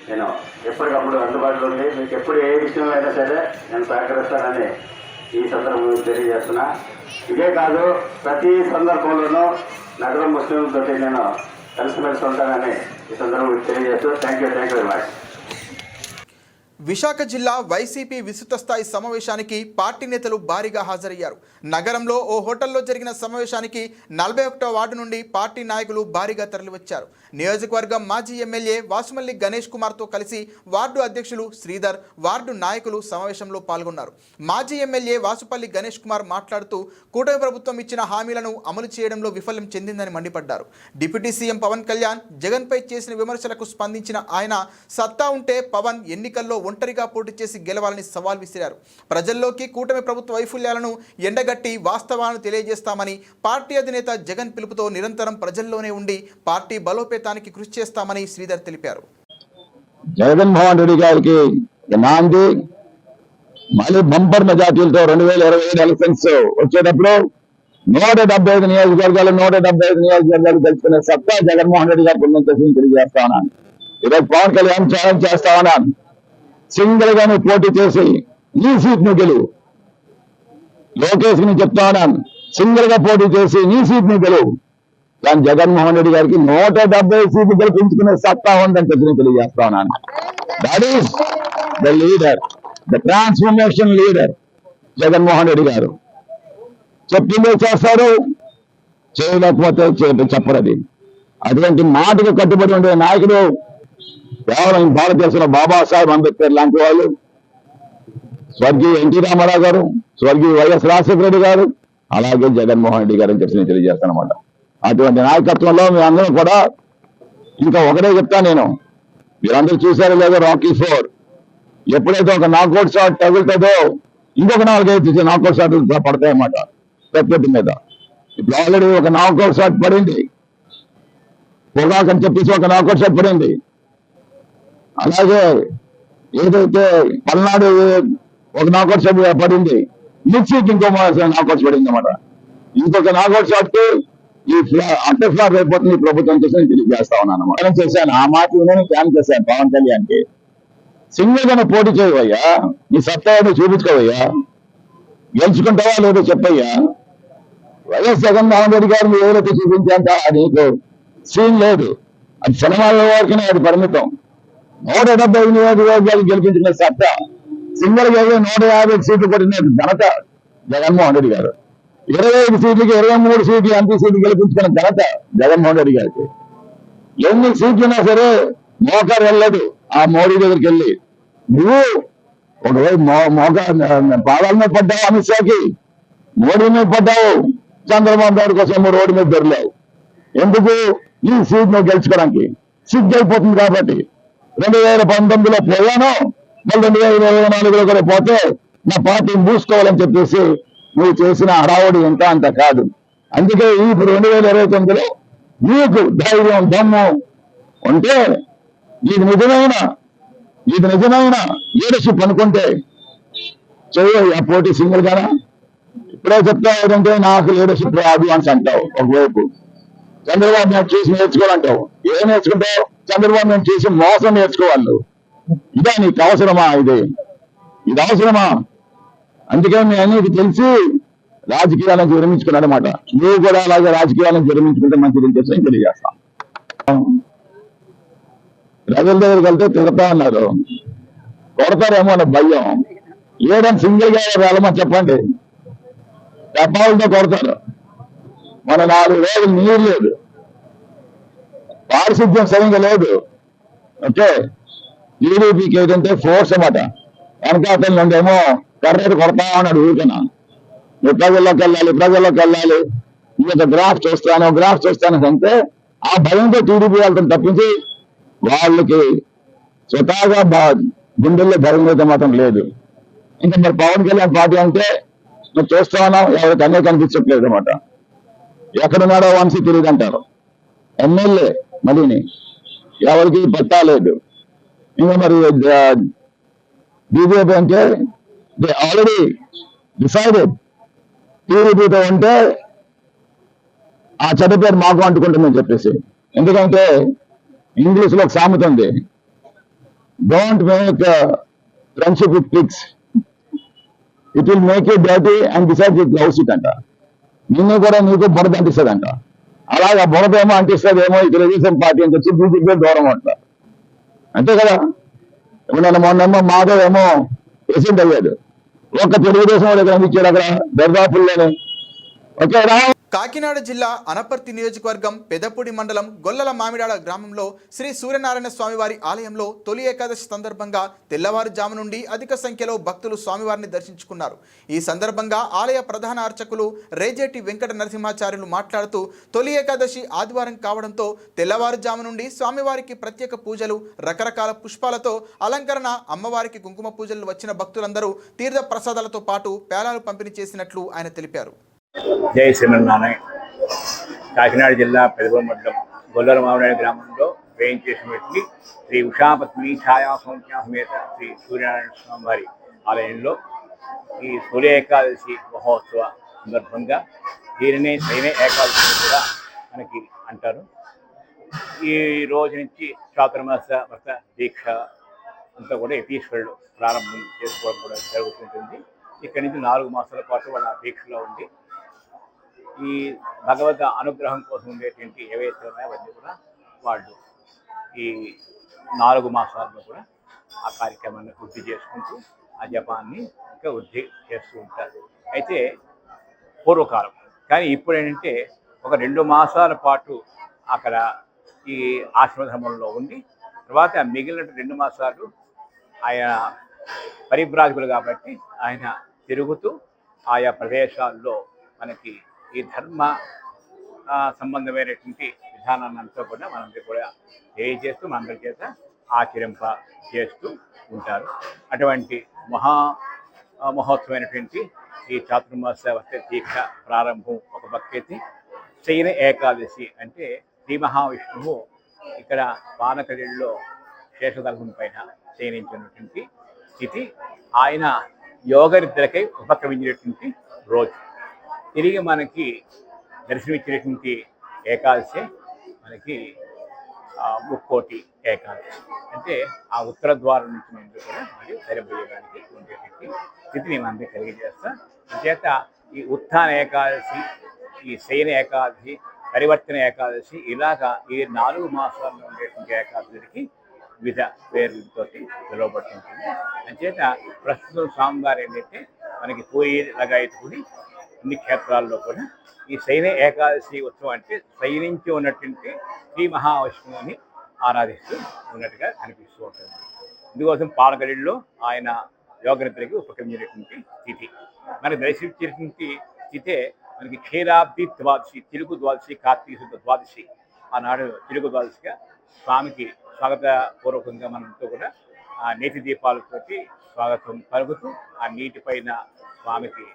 నేను ఎప్పటికప్పుడు అందుబాటులో ఉండి మీకు ఎప్పుడు ఏ విషయంలో అయినా సరే నేను సహకరిస్తానని ఈ సందర్భంలో తెలియజేస్తున్నా. ఇదే కాదు, ప్రతి సందర్భంలోనూ నగరం ముస్లింలతో నేను కలిసిమెలిసి ఉంటానని ఈ సందర్భంలో తెలియజేస్తూ thank you very much. Visakha జిల్లా వైసీపీ విస్తృత స్థాయి సమావేశానికి పార్టీ నేతలు భారీగా హాజరయ్యారు. నగరంలో ఓ హోటల్లో జరిగిన సమావేశానికి 41వ వార్డు నుండి పార్టీ నాయకులు భారీగా తరలివచ్చారు. నియోజకవర్గం మాజీ ఎమ్మెల్యే వాసుమల్లి గణేష్ కుమార్తో కలిసి వార్డు అధ్యక్షులు శ్రీధర్, వార్డు నాయకులు సమావేశంలో పాల్గొన్నారు. మాజీ ఎమ్మెల్యే వాసుపల్లి గణేష్ కుమార్ మాట్లాడుతూ కూటమి ప్రభుత్వం ఇచ్చిన హామీలను అమలు చేయడంలో విఫలం చెందిందని మండిపడ్డారు. డిప్యూటీ సీఎం పవన్ కళ్యాణ్ జగన్పై చేసిన విమర్శలకు స్పందించిన ఆయన సత్తా ఉంటే పవన్ ఎన్నికల్లో ఒంటరిగా పోటీ చేసి గెలవాలని సవాల్ విసిరారు. ప్రజల్లోకి కూటమి ప్రభుత్వ వైఫల్యాలను ఎండగట్టి వాస్తవాలను తెలియజేస్తామని, పార్టీ అధినేత జగన్ పిలుపుతో నిరంతరం ప్రజల్లోనే ఉండి పార్టీ బలోపేతానికి కృషి చేస్తామని శ్రీధర్ తెలిపారు. జగన్మోహన్ రెడ్డి గారికి నాంది మళ్ళీ బంపర్ మెజార్టీలతో 2025 ఎలక్షన్స్ వచ్చేటప్పుడు 175 నియోజకవర్గాలు 175 నియోజకవర్గాలు గెలుచుకునే సత్తా జగన్మోహన్ రెడ్డి గారికి ఉందని తెలియజేస్తా ఉన్నాను. ఈరోజు పవన్ కళ్యాణ్ ఛాలెంజ్ చేస్తా ఉన్నాను, సింగిల్ గా నువ్వు పోటీ చేసి నీ సీట్ ను గెలువు. లోకేష్ ని చెప్తా ఉన్నాను, సింగిల్ గా పోటీ చేసి నీ సీట్ ను గెలువు. కానీ జగన్మోహన్ రెడ్డి గారికి 170 సీట్లు గెలిపించుకునే సత్తా ఉందని తెలియజేస్తా ఉన్నాను. That is the leader, the transformation leader Jaganmohan Reddy గారు. చెప్పిందే చేస్తారు, చేయలేకపోతే చెప్పరది. అటువంటి మాటకు కట్టుబడి ఉండే నాయకుడు కేవలం భారతదేశంలో బాబాసాహెబ్ అంబేద్కర్ లాంటి వాళ్ళు, స్వర్గీయ ఎన్టీ రామారావు గారు, స్వర్గీయ వైఎస్ రాజశేఖర రెడ్డి గారు, అలాగే జగన్మోహన్ రెడ్డి గారు అని చెప్పి నేను తెలియజేస్తానమాట. అటువంటి నాయకత్వంలో మీ అందరూ కూడా ఇంకా ఒకటే చెప్తా, నేను మీరందరూ చూశారో లేదో రాకీ 4 ఎప్పుడైతే ఒక నాకౌట్ షాట్ తగులుతుందో ఇంకొక 4-5 నాకౌట్ షాట్లు పడతాయన్నమాట ప్రత్యర్థి మీద. ఇప్పుడు ఆల్రెడీ ఒక నాకౌట్ షాట్ పడింది, పొగాక్ అని చెప్పేసి ఒక నాకౌట్ షాట్ పడింది. అలాగే ఏదైతే పల్నాడు ఒక నాకౌట్ షాట్ పడింది, మిర్చికి ఇంకో నాకౌట్ పడింది అన్నమాట. ఇంకొక నాకౌట్ షాట్ ఈ అట్టర్ ఫ్లాప్ అయిపోతుంది ప్రభుత్వం చేసి తెలియజేస్తా ఉన్నాను అన్నమాట. చేశాను ఆ మాట నేను ప్లాన్ చేశాను పవన్ కళ్యాణ్కి, సింగిల్ గానే పోటీ చేయవయ్యా, నీ సత్తా చూపించుకోవయ్యా, గెలుచుకుంటావా లేదో చెప్పయ్యా. వైఎస్ జగన్మోహన్ రెడ్డి గారిని ఏదైతే చూపించేంత నీకు సీన్ లేదు, అది సినిమాల వరకునే అది పరిమితం. 170 నియోజకవర్గాలు గెలిపించిన సత్తా, సింగిల్ గా 150 సీట్లు కొట్టిన ఘనత జగన్మోహన్ రెడ్డి గారు. 25 సీట్లకి 23 సీట్లు ఎంపీ సీట్లు గెలిపించుకున్న ఘనత జగన్మోహన్ రెడ్డి గారికి. ఎన్ని సీట్లున్నా సరే మోకారు వెళ్ళదు ఆ మోడీ దగ్గరికి వెళ్ళి. నువ్వు ఒకవేళ పాదాల మీద పడ్డావు అమిత్ షాకి, మోడీ మీద పడ్డావు, చంద్రబాబు నాయుడు కోసం రోడ్డు మీద దొరికావు. ఎందుకు? ఈ సీట్ నువ్వు గెలుచుకోవడానికి సిగ్గైపోతుంది కాబట్టి. 2019లో పోయాను, మళ్ళీ 2024లో కూడా పోతే నా పార్టీని మూసుకోవాలని చెప్పేసి నువ్వు చేసిన హడావుడి ఎంత అంత కాదు. అందుకే ఇప్పుడు 2029లో నీకు ధైర్యం దమ్ము ఉంటే ఇది నిజమైన లీడర్షిప్ అనుకుంటే చెయ్యి ఆ పోటీ సింగిల్ గానా. ఇప్పుడే చెప్తావు ఏంటంటే నాకు లీడర్షిప్ రాదు అని అంటావు. ఒకవైపు చంద్రబాబు నాయుడు చూసి నేర్చుకోవాలంటావు. ఏం నేర్చుకుంటావు? చంద్రబాబు నాయుడు చూసి మోసం నేర్చుకోవాలి. ఇదే నీకు అవసరమా? ఇది అవసరమా? అందుకే మీ అన్నిటికి తెలిసి రాజకీయాలను విరమించుకున్నాడు అనమాట. నువ్వు కూడా అలాగే రాజకీయాలను విరమించుకుంటే మంచిది అని తెలియజేస్తాం. ప్రజల దగ్గరికి వెళ్తే తిడతా అన్నారు, కొడతారేమో అన్న భయం. ఏదైనా సింగిల్ గా వెళ్ళమని చెప్పండి, డబ్బాలతో కొడతారు. మన 4 రోజులు నీరు లేదు, పారిశుద్ధ్యం సరిగ్గా లేదు. ఓకే, టీడీపీకి ఏంటంటే ఫోర్స్ అన్నమాట. వెనకాతల నుండేమో కర్రెడు కొడతా ఉన్నాడు ఊరికనా. నువ్వు ప్రజల్లోకి వెళ్ళాలి, ఇంకొక గ్రాఫ్ చూస్తాను అంటే ఆ భయంతో టీడీపీ వెళ్తాను తప్పించి వాళ్ళకి స్వతహాగా గుండెల్లో ధైర్యం అయితే మాత్రం లేదు. ఇంకా మరి పవన్ కళ్యాణ్ పార్టీ అంటే నువ్వు చూస్తా ఉన్నావు, ఎవరికి అన్నీ కనిపించట్లేదు అనమాట. ఎక్కడున్నాడో వంశీ తెలియదు అంటారు. ఎమ్మెల్యే మళ్ళీని ఎవరికి పట్టా లేదు. ఇంకా మరి బీజేపీ అంటే దే ఆల్రెడీ డిసైడెడ్ టీడీపీతో ఉంటే ఆ చెడ్డ పేరు మాకు అంటుకుంటుందని చెప్పేసి. ఎందుకంటే ఇంగ్లీష్ లో ఒక సామెత ఉంది, don't make friendship with pigs, it will make you dirty and decide with loves it అంట. నిన్ను కూడా నీకు బురద అంటిస్తుందంట. అలాగే బురద ఏమో అంటిస్తుందేమో ఈ తెలుగుదేశం పార్టీ అని చెప్పి బీజేపీ దూరం అంటారు. అంతే కదా. ఇప్పుడు మొన్నేమో మాధవ్ ఏమో ప్రెసిడెంట్ అయ్యాడు, ఒక్క తెలుగుదేశం వాళ్ళు ఎక్కడ ఇచ్చాడు అక్కడ దర్దాపుల్లోనే. ఓకే రా. కాకినాడ జిల్లా అనపర్తి నియోజకవర్గం పెదపూడి మండలం గొల్లల మామిడాడ గ్రామంలో శ్రీ సూర్యనారాయణ స్వామివారి ఆలయంలో తొలి ఏకాదశి సందర్భంగా తెల్లవారుజాము నుండి అధిక సంఖ్యలో భక్తులు స్వామివారిని దర్శించుకున్నారు. ఈ సందర్భంగా ఆలయ ప్రధాన అర్చకులు రేజేటి వెంకట నరసింహాచార్యులు మాట్లాడుతూ తొలి ఏకాదశి ఆదివారం కావడంతో తెల్లవారుజాము నుండి స్వామివారికి ప్రత్యేక పూజలు, రకరకాల పుష్పాలతో అలంకరణ, అమ్మవారికి కుంకుమ పూజలు వచ్చిన భక్తులందరూ తీర్థ ప్రసాదాలతో పాటు పేలాలు పంపిణీ చేసినట్లు ఆయన తెలిపారు. జై శ్రీమన్నారాయణ. కాకినాడ జిల్లా పెదపూడి మండలం గొల్లల మామిడాడ గ్రామంలో వేయించేసినటువంటి శ్రీ ఉషాపత్ని ఛాయా సౌఖ్య సమేత శ్రీ సూర్యనారాయణ స్వామి వారి ఆలయంలో ఈ సూర్య ఏకాదశి మహోత్సవ సందర్భంగా దీనినే శయన ఏకాదశి కూడా మనకి అంటారు. ఈ రోజు నుంచి చాతుర్మాస వ్రత దీక్ష అంతా కూడా యతీశ్వరుడు ప్రారంభం చేసుకోవడం కూడా జరుగుతుంటుంది. ఇక్కడి నుంచి 4 మాసాల పాటు వాళ్ళ దీక్షలో ఉండి ఈ భగవద్ అనుగ్రహం కోసం ఉండేటువంటి ఏవైతే ఉన్నాయో అవన్నీ కూడా వాళ్ళు ఈ 4 మాసాల్లో కూడా ఆ కార్యక్రమాన్ని వృద్ధి చేసుకుంటూ ఆ జపాన్ని ఇంకా వృద్ధి చేస్తూ ఉంటారు. అయితే పూర్వకాలం, కానీ ఇప్పుడు ఏంటంటే ఒక 2 మాసాల పాటు అక్కడ ఈ ఆశ్రమధర్మంలో ఉండి తర్వాత మిగిలిన 2 మాసాలు ఆయన పరిభ్రాజకులు కాబట్టి ఆయన తిరుగుతూ ఆయా ప్రదేశాల్లో మనకి ఈ ధర్మ సంబంధమైనటువంటి విధానాన్ని అంతా కూడా మనందరూ కూడా తెలియజేస్తూ మనందరి చేత ఆచరింప చేస్తూ ఉంటారు. అటువంటి మహోత్సవమైనటువంటి ఈ చాతుర్మాస వ్రత దీక్ష ప్రారంభం ఒక పక్కైతే, శయన ఏకాదశి అంటే శ్రీ మహావిష్ణువు ఇక్కడ పానకడిలో శేషదర్భం పైన శయనించినటువంటి స్థితి, ఆయన యోగనిద్రకై ఉపక్రమించినటువంటి రోజు. తిరిగి మనకి దర్శనమిచ్చినటువంటి ఏకాదశి మనకి ముక్కోటి ఏకాదశి, అంటే ఆ ఉత్తర ద్వారం నుంచి ముందు కూడా మరి సరిపోయడానికి ఉండేటువంటి స్థితిని మనం కలిగజేస్తాం. అంచేత ఈ ఉత్థాన ఏకాదశి, ఈ శయన ఏకాదశి, పరివర్తన ఏకాదశి, ఇలాగా ఈ 4 మాసాల్లో ఉండేటువంటి ఏకాదశికి వివిధ పేర్లతో పిలువబడుతుంటుంది. అంచేత ప్రస్తుతం స్వామివారు ఏంటంటే మనకి పూరి లగాయత్ గుడి అన్ని క్షేత్రాల్లో కూడా ఈ శయన ఏకాదశి ఉత్సవం అంటే శయనించి ఉన్నటువంటి శ్రీ మహావిష్ణువుని ఆరాధిస్తూ ఉన్నట్టుగా కనిపిస్తూ ఉంటుంది. ఇందుకోసం పాలగడిలో ఆయన యోగనిద్రకి ఉపక్రమించినటువంటి స్థితి, మనకి దర్శించినటువంటి స్థితే మనకి క్షీరాబ్ది ద్వాదశి, తెలుగు ద్వాదశి, కార్తీక శుద్ధ ద్వాదశి, ఆనాడు తెలుగు ద్వాదశిగా స్వామికి స్వాగతపూర్వకంగా మనంతో కూడా ఆ నీటి దీపాలతోటి స్వాగతం పలుకుతూ ఆ నీటిపైన స్వామికి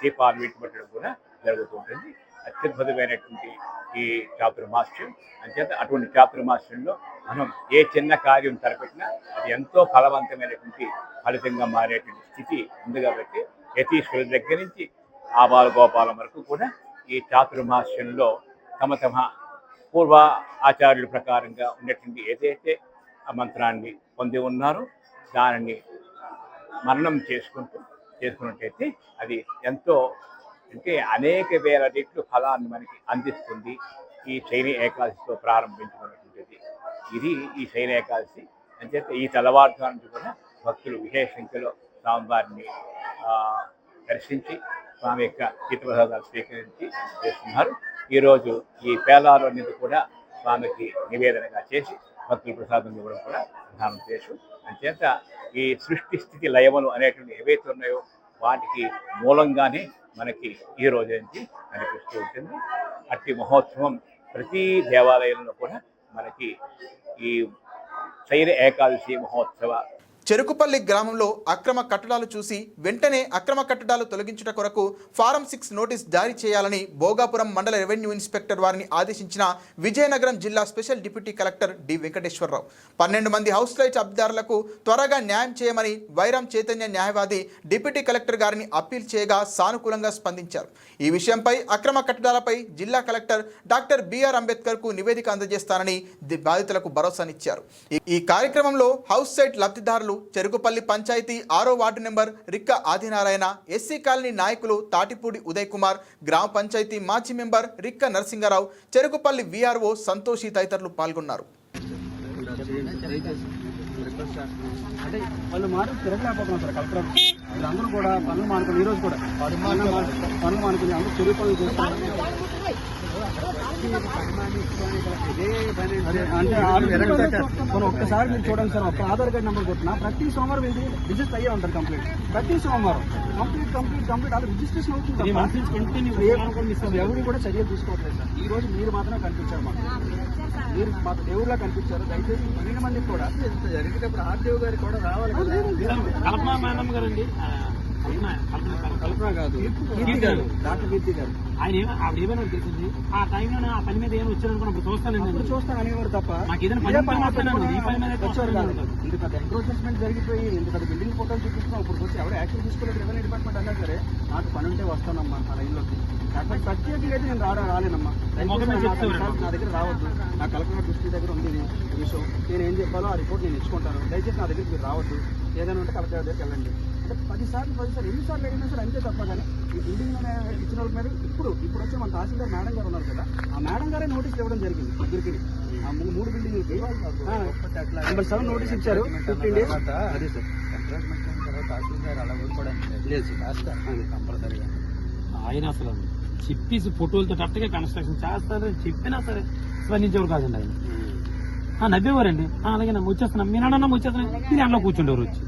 దీపాలు వీటిపట్టడం కూడా జరుగుతూ ఉంటుంది. అత్యద్భుతమైనటువంటి ఈ చాతుర్మాస్యం. అంచేత అటువంటి చాతుర్మాస్యంలో మనం ఏ చిన్న కార్యం తలపెట్టినా అది ఎంతో ఫలవంతమైనటువంటి ఫలితంగా మారేటువంటి స్థితి ఉంది. కాబట్టి యతీశ్వరుల దగ్గర నుంచి ఆబాల గోపాలం వరకు కూడా ఈ చాతుర్మాస్యంలో తమ తమ పూర్వ ఆచార్యుల ప్రకారంగా ఉన్నటువంటి ఏదైతే ఆ మంత్రాన్ని పొంది ఉన్నారో దానిని మననం చేసుకున్నట్టయితే అది ఎంతో అంటే అనేక వేల రెట్లు ఫలాన్ని మనకి అందిస్తుంది. ఈ శయన ఏకాదశితో ప్రారంభించుకున్నటువంటిది ఇది ఈ శయన ఏకాదశి. అంచేత ఈ తెల్లవారుజాము నుంచి కూడా భక్తులు విశేష సంఖ్యలో స్వామివారిని దర్శించి స్వామి యొక్క తీర్థప్రసాదాలు స్వీకరించి చేస్తున్నారు. ఈరోజు ఈ పేలాలు అనేది కూడా స్వామికి నివేదనగా చేసి భక్తుల ప్రసాదం ఇవ్వడం కూడా ప్రధానం చేసు. అంచేత ఈ సృష్టి స్థితి లయములు అనేటువంటి ఏవైతే ఉన్నాయో వాటికి మూలంగానే మనకి ఈ రోజు నుంచి కనిపిస్తూ ఉంటుంది. అట్టి మహోత్సవం ప్రతి దేవాలయంలో కూడా మనకి ఈ శయన ఏకాదశి మహోత్సవ. చెరుకుపల్లి గ్రామంలో అక్రమ కట్టడాలు చూసి వెంటనే అక్రమ కట్టడాలు తొలగించుట కొరకు ఫారం 6 నోటీస్ జారీ చేయాలని భోగాపురం మండల రెవెన్యూ ఇన్స్పెక్టర్ వారిని ఆదేశించిన విజయనగరం జిల్లా special deputy collector D Venkateswararao 12 మంది హౌస్ లైట్ అబ్దారులకు త్వరగా న్యాయం చేయమని వైరం చైతన్య న్యాయవాది డిప్యూటీ కలెక్టర్ గారిని అప్పీల్ చేయగా సానుకూలంగా స్పందించారు. ఈ విషయంపై అక్రమ కట్టడాలపై జిల్లా కలెక్టర్ డాక్టర్ బిఆర్ అంబేద్కర్ కు నివేదిక అందజేస్తానని బాధితులకు భరోసానిచ్చారు. ఈ కార్యక్రమంలో హౌస్ సైట్ లబ్ధిదారులు చెరుకుపల్లి పంచాయతీ 6వ ward number Rikka Adinarayana, SC colony నాయకులు తాటిపూడి ఉదయ్ కుమార్, గ్రామ పంచాయతీ మాజీ మెంబర్ రిక్క నరసింగరావు, చెరుకుపల్లి విఆర్ఓ సంతోషి తదితరులు పాల్గొన్నారు. అంటే వాళ్ళు మారు తిరగలేకపోతున్నారు సార్. కలెక్టర్ వీళ్ళందరూ కూడా పనులు మానుకుని ఈరోజు కూడా పనులు మానుకుని అందరూ చెరువు పనులు చేస్తున్నారు. మనం ఒక్కసారి మీరు చూడండి సార్, ఒక్క ఆధార్ కార్డు నెంబర్ కొట్టినా ప్రతి సోమవారం ఇది రిజిస్టర్ అయ్యే ఉంటారు. కంప్లీట్ ప్రతి సోమవారం కంప్లీట్ అలా రిజిస్ట్రేషన్ అవుతుంది. ఎవరు కూడా చర్యలు తీసుకోవట్లేదు సార్. ఈ రోజు మీరు మాత్రమే కనిపించారు మాకు, మీరు మాకు దేవుళ్ళ కనిపించారు. దయచేసి 12 మందికి కూడా జరిగేటప్పుడు ఆర్టీఓ గారికి కూడా రావాలి కదండి. కల్పన కాదు, కీర్తి గారు, డాక్టర్ కీర్తి గారు. ఆయన ఆవిడ ఏమైనా తెలిసింది ఆ టైంలో ఆ పని మీద ఏమైనా వచ్చారనుకున్నప్పుడు చూస్తాను అనేవారు తప్ప నాకు ఏదైనా వచ్చేవారు కాదు. ఇంత పెద్ద ఎంక్రోచ్మెంట్ జరిగిపోయి ఇంత పెద్ద బిల్డింగ్ ఫోటోలు చూపిస్తున్నాం. ఇప్పుడు వచ్చి ఎవరు యాక్షన్ తీసుకోలేదు. రెవెన్యూ డిపార్ట్మెంట్ అన్నా సరే నాకు పని ఉంటే వస్తానమ్మా ఆ లైన్లోకి. అక్కడ ప్రత్యేకంగా అయితే నేను రాలేనమ్మా. నా దగ్గర రావద్దు. నా కలెక్టర్ దృష్టి దగ్గర ఉంది ఈ విషయం. నేను ఏం చెప్పాలో ఆ రిపోర్ట్ నేను ఇచ్చుకుంటాను. దయచేసి నా దగ్గరికి మీరు రావద్దు. ఏదైనా ఉంటే కలెక్టర్ దగ్గరికి వెళ్ళండి. అంటే 10 సార్లు ఎన్నిసార్లు అడిగినా సరే అంతే తప్ప. కానీ ఈ బిల్డింగ్ ఇచ్చిన వాళ్ళ మీద ఇప్పుడు వచ్చి మన తహసీల్దార్ మేడం గారు ఉన్నారు కదా, ఆ మేడం గారే నోటీస్ ఇవ్వడం జరిగింది. ఇద్దరికి ఆ 3 బిల్డింగ్లకి నెంబర్ 7 నోటీస్ ఇచ్చారు. 15 days అదే సార్. తహసీల్దార్ అలా ఊరుకోవడానికి లేదు కంపల్సరీగా. ఆయన అసలు చెప్పేసి ఫోటోలతో కరెక్ట్గా కన్స్ట్రక్షన్ చేస్తారని చెప్పినా సరే స్పందించేవారు కాదండి. ఆయన నవ్వేవారండి. అలాగే నమ్మ వచ్చేస్తున్నాం, మీ నాన్న వచ్చేస్తున్నాం, మీరు అందులో కూర్చుండేవారు వచ్చి.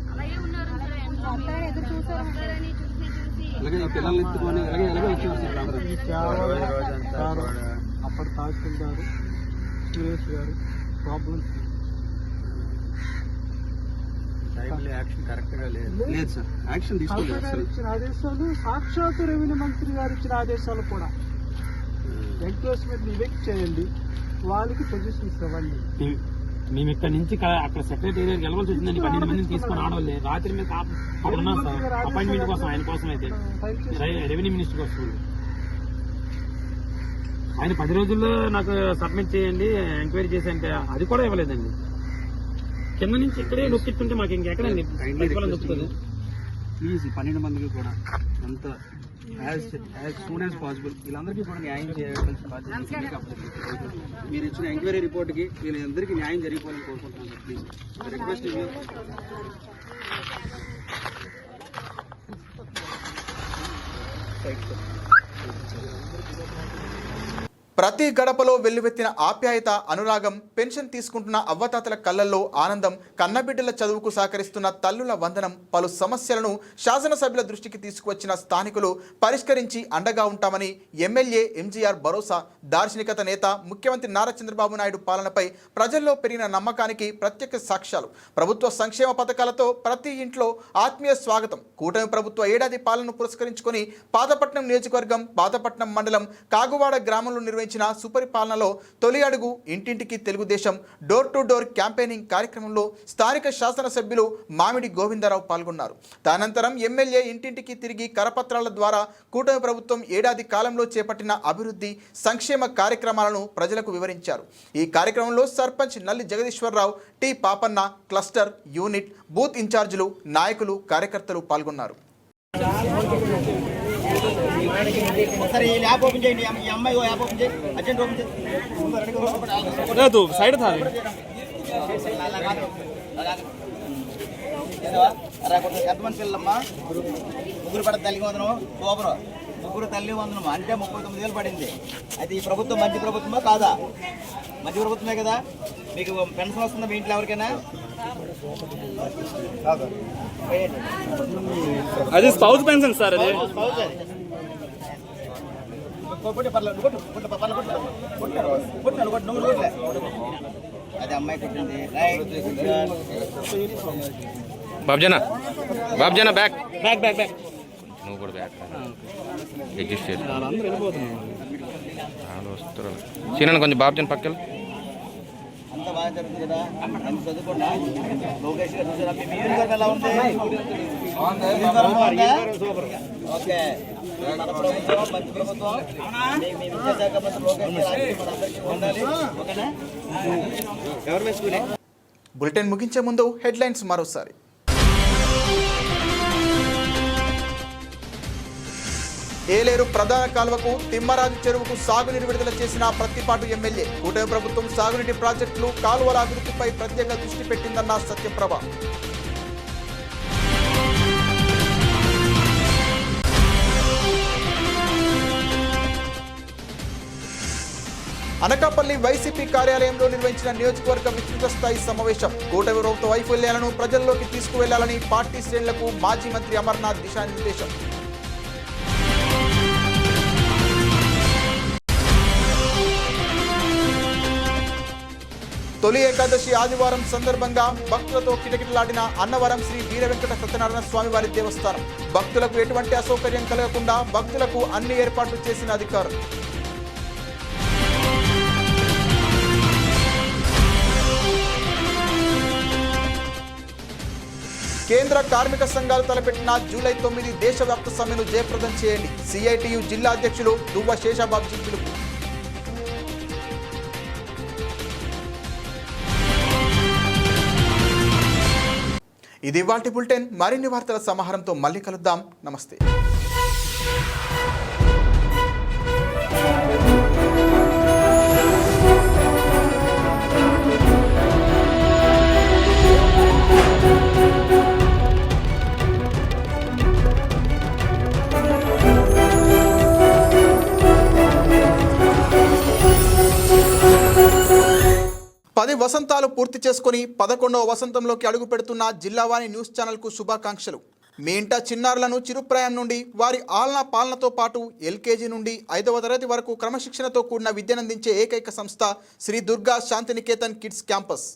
అలాగే పిల్లల్ని ఎత్తుకొని ఎలాగే వచ్చేస్తున్నారు. అప్పటి తహసీల్దారు సురేష్ గారు ప్రాబ్లమ్స్ యాక్షన్ కరెక్ట్ గా లేదు సార్. యాక్షన్ తీసుకోలేదు. ఇచ్చిన ఆదేశాలు సాక్షాత్ రెవెన్యూ మంత్రి గారు ఇచ్చిన ఆదేశాలు కూడా ఎంక్రోచ్మెంట్ ఎవిక్ట్ చేయండి, వాళ్ళకి పొజిషన్స్ ఇవ్వండి. మేము ఇక్కడ నుంచి అక్కడ సెక్రటేరియట్ వెళ్ళవలసి వచ్చిందండి. 12 మందిని తీసుకొని ఆడవాళ్ళే రాత్రి మీద అక్కడ ఉన్నాం సార్ అపాయింట్మెంట్ కోసం, ఆయన కోసం అయితే రెవెన్యూ మినిస్టర్ కోసం. ఆయన 10 రోజుల్లో నాకు సబ్మిట్ చేయండి ఎంక్వైరీ చేసి అంటే అది కూడా ఇవ్వలేదండి. కింద నుంచి ఇక్కడే నొక్కిస్తుంటే మాకు ఇంకెక్కడండి నొక్కుతుంది. ప్లీజ్ 12 మందికి కూడా అంత యాజ్ సూన్ యాజ్ పాసిబుల్ వీళ్ళందరికీ కూడా న్యాయం చేయాల్సిన బాధ్యత. మీరు ఇచ్చిన ఎంక్వైరీ రిపోర్ట్కి వీళ్ళందరికీ న్యాయం జరిగిపోవాలని కోరుకుంటున్నాను సార్. Please request you. ప్రతి గడపలో వెల్లువెత్తిన ఆప్యాయత, అనురాగం, పెన్షన్ తీసుకుంటున్న అవ్వతాతల కళ్ళల్లో ఆనందం, కన్నబిడ్డల చదువుకు సహకరిస్తున్న తల్లుల వందనం, పలు సమస్యలను శాసనసభ్యుల దృష్టికి తీసుకువచ్చిన స్థానికులు పరిష్కరించి అండగా ఉంటామని ఎమ్మెల్యే ఎంజీఆర్ భరోసా. దార్శనికత నేత ముఖ్యమంత్రి నారా చంద్రబాబు నాయుడు పాలనపై ప్రజల్లో పెరిగిన నమ్మకానికి ప్రత్యక్ష సాక్ష్యాలు. ప్రభుత్వ సంక్షేమ పథకాలతో ప్రతి ఇంట్లో ఆత్మీయ స్వాగతం. కూటమి ప్రభుత్వ ఏడాది పాలనను పురస్కరించుకొని పాతపట్నం నియోజకవర్గం పాతపట్నం మండలం కాగువాడ గ్రామంలో నిర్వహించిన సుపరిపాలనలో తొలి అడుగు ఇంటింటికి Telugu Desam door to door campaigning కార్యక్రమంలో స్థానిక శాసనసభ్యులు మామిడి గోవిందరావు పాల్గొన్నారు. తదనంతరం ఎమ్మెల్యే ఇంటింటికి తిరిగి కరపత్రాల ద్వారా కూటమి ప్రభుత్వం ఏడాది కాలంలో చేపట్టిన అభివృద్ధి సంక్షేమ కార్యక్రమాలను ప్రజలకు వివరించారు. ఈ కార్యక్రమంలో సర్పంచ్ నల్లి Jagadeeswara Rao, T Papanna, cluster, unit, booth ఇన్ఛార్జీలు, నాయకులు, కార్యకర్తలు పాల్గొన్నారు. సరే ఈ యాప్ ఓపెన్ చేయండి. ఈ అమ్మాయి యాప్ ఓపెన్ చేయి, అర్జెంట్ ఓపెన్ చేయి. సైడ్ ఎంతమంది పిల్లమ్మా? ముగ్గురు పడ తల్లి వందనం సూపరు. ముగ్గురు తల్లి వందనం అంటే 39,000 పడింది. అయితే ఈ ప్రభుత్వం మంచి ప్రభుత్వమా కాదా? మంచి ప్రభుత్వమే కదా. మీకు పెన్షన్ వస్తుందా మీ ఇంట్లో ఎవరికైనా? అది స్పౌస్ పెన్షన్ సార్. అది అది అమ్మాయి కొట్టింది. బాబ్జనా బ్యాక్ నువ్వు కూడా బ్యాక్ అడ్జస్ట్ చేసి చిన్న కొంచెం బాబ్జన్ పక్కన అంత బాగా జరుగుతుంది కదా. అంత చదువుకున్నా లోకేష్ గారు చూసారా? మీ యూనిఫామ్ ఎలా ఉంది? ఓకే, మన ప్రభుత్వం మంచి ప్రభుత్వం. మీ విద్యాశాఖ మంత్రి లోకేష్ గారు ఉండాలి. ఓకేనా? గవర్నమెంట్ స్కూలే. బులెటిన్ ముగించే ముందు హెడ్లైన్స్ మరోసారి. ఏలేరు ప్రధాన కాలువకు, తిమ్మరాజు చెరువుకు సాగునీరు విడుదల చేసిన ప్రత్తిపాటు ఎమ్మెల్యే. కూటమి ప్రభుత్వం సాగునీటి ప్రాజెక్టులు, కాలువల అభివృద్ధిపై ప్రత్యేక దృష్టి పెట్టిందన్న సత్యప్రభ. అనకాపల్లి వైసీపీ కార్యాలయంలో నిర్వహించిన నియోజకవర్గ విస్తృత స్థాయి సమావేశం. కూటమి ప్రభుత్వ వైఫల్యాలను ప్రజల్లోకి తీసుకువెళ్లాలని పార్టీ శ్రేణులకు మాజీ మంత్రి అమర్నాథ్ దిశానిర్దేశం. తొలి ఏకాదశి ఆదివారం సందర్భంగా భక్తులతో కిటకిటలాడిన అన్నవరం శ్రీ వీర వెంకట సత్యనారాయణ స్వామి వారి దేవస్థానం. భక్తులకు ఎటువంటి అసౌకర్యం కలగకుండా భక్తులకు అన్ని ఏర్పాట్లు చేసిన అధికారులు. కేంద్ర కార్మిక సంఘాలు తలపెట్టిన జూలై 9 దేశవ్యాప్త సమ్మెను జయప్రదం చేయండి. సిఐటియు జిల్లా అధ్యక్షులు దువ్వ శేషాబాబ్జీ పిలుపు. ఇది ఇవాల్టి బులెటిన్. మరిన్ని వార్తల సమాహారంతో మళ్ళీ కలుద్దాం. నమస్తే. పది వసంతాలు పూర్తి చేసుకుని 11వ వసంతంలోకి అడుగు పెడుతున్న జిల్లావాణి న్యూస్ ఛానల్కు శుభాకాంక్షలు. మీ ఇంట చిన్నారులను చిరుప్రాయం నుండి వారి ఆలనా పాలనతో పాటు ఎల్కేజీ నుండి 5వ తరగతి వరకు క్రమశిక్షణతో కూడిన విద్యనందించే ఏకైక సంస్థ శ్రీ దుర్గా శాంతినికేతన్ కిడ్స్ క్యాంపస్.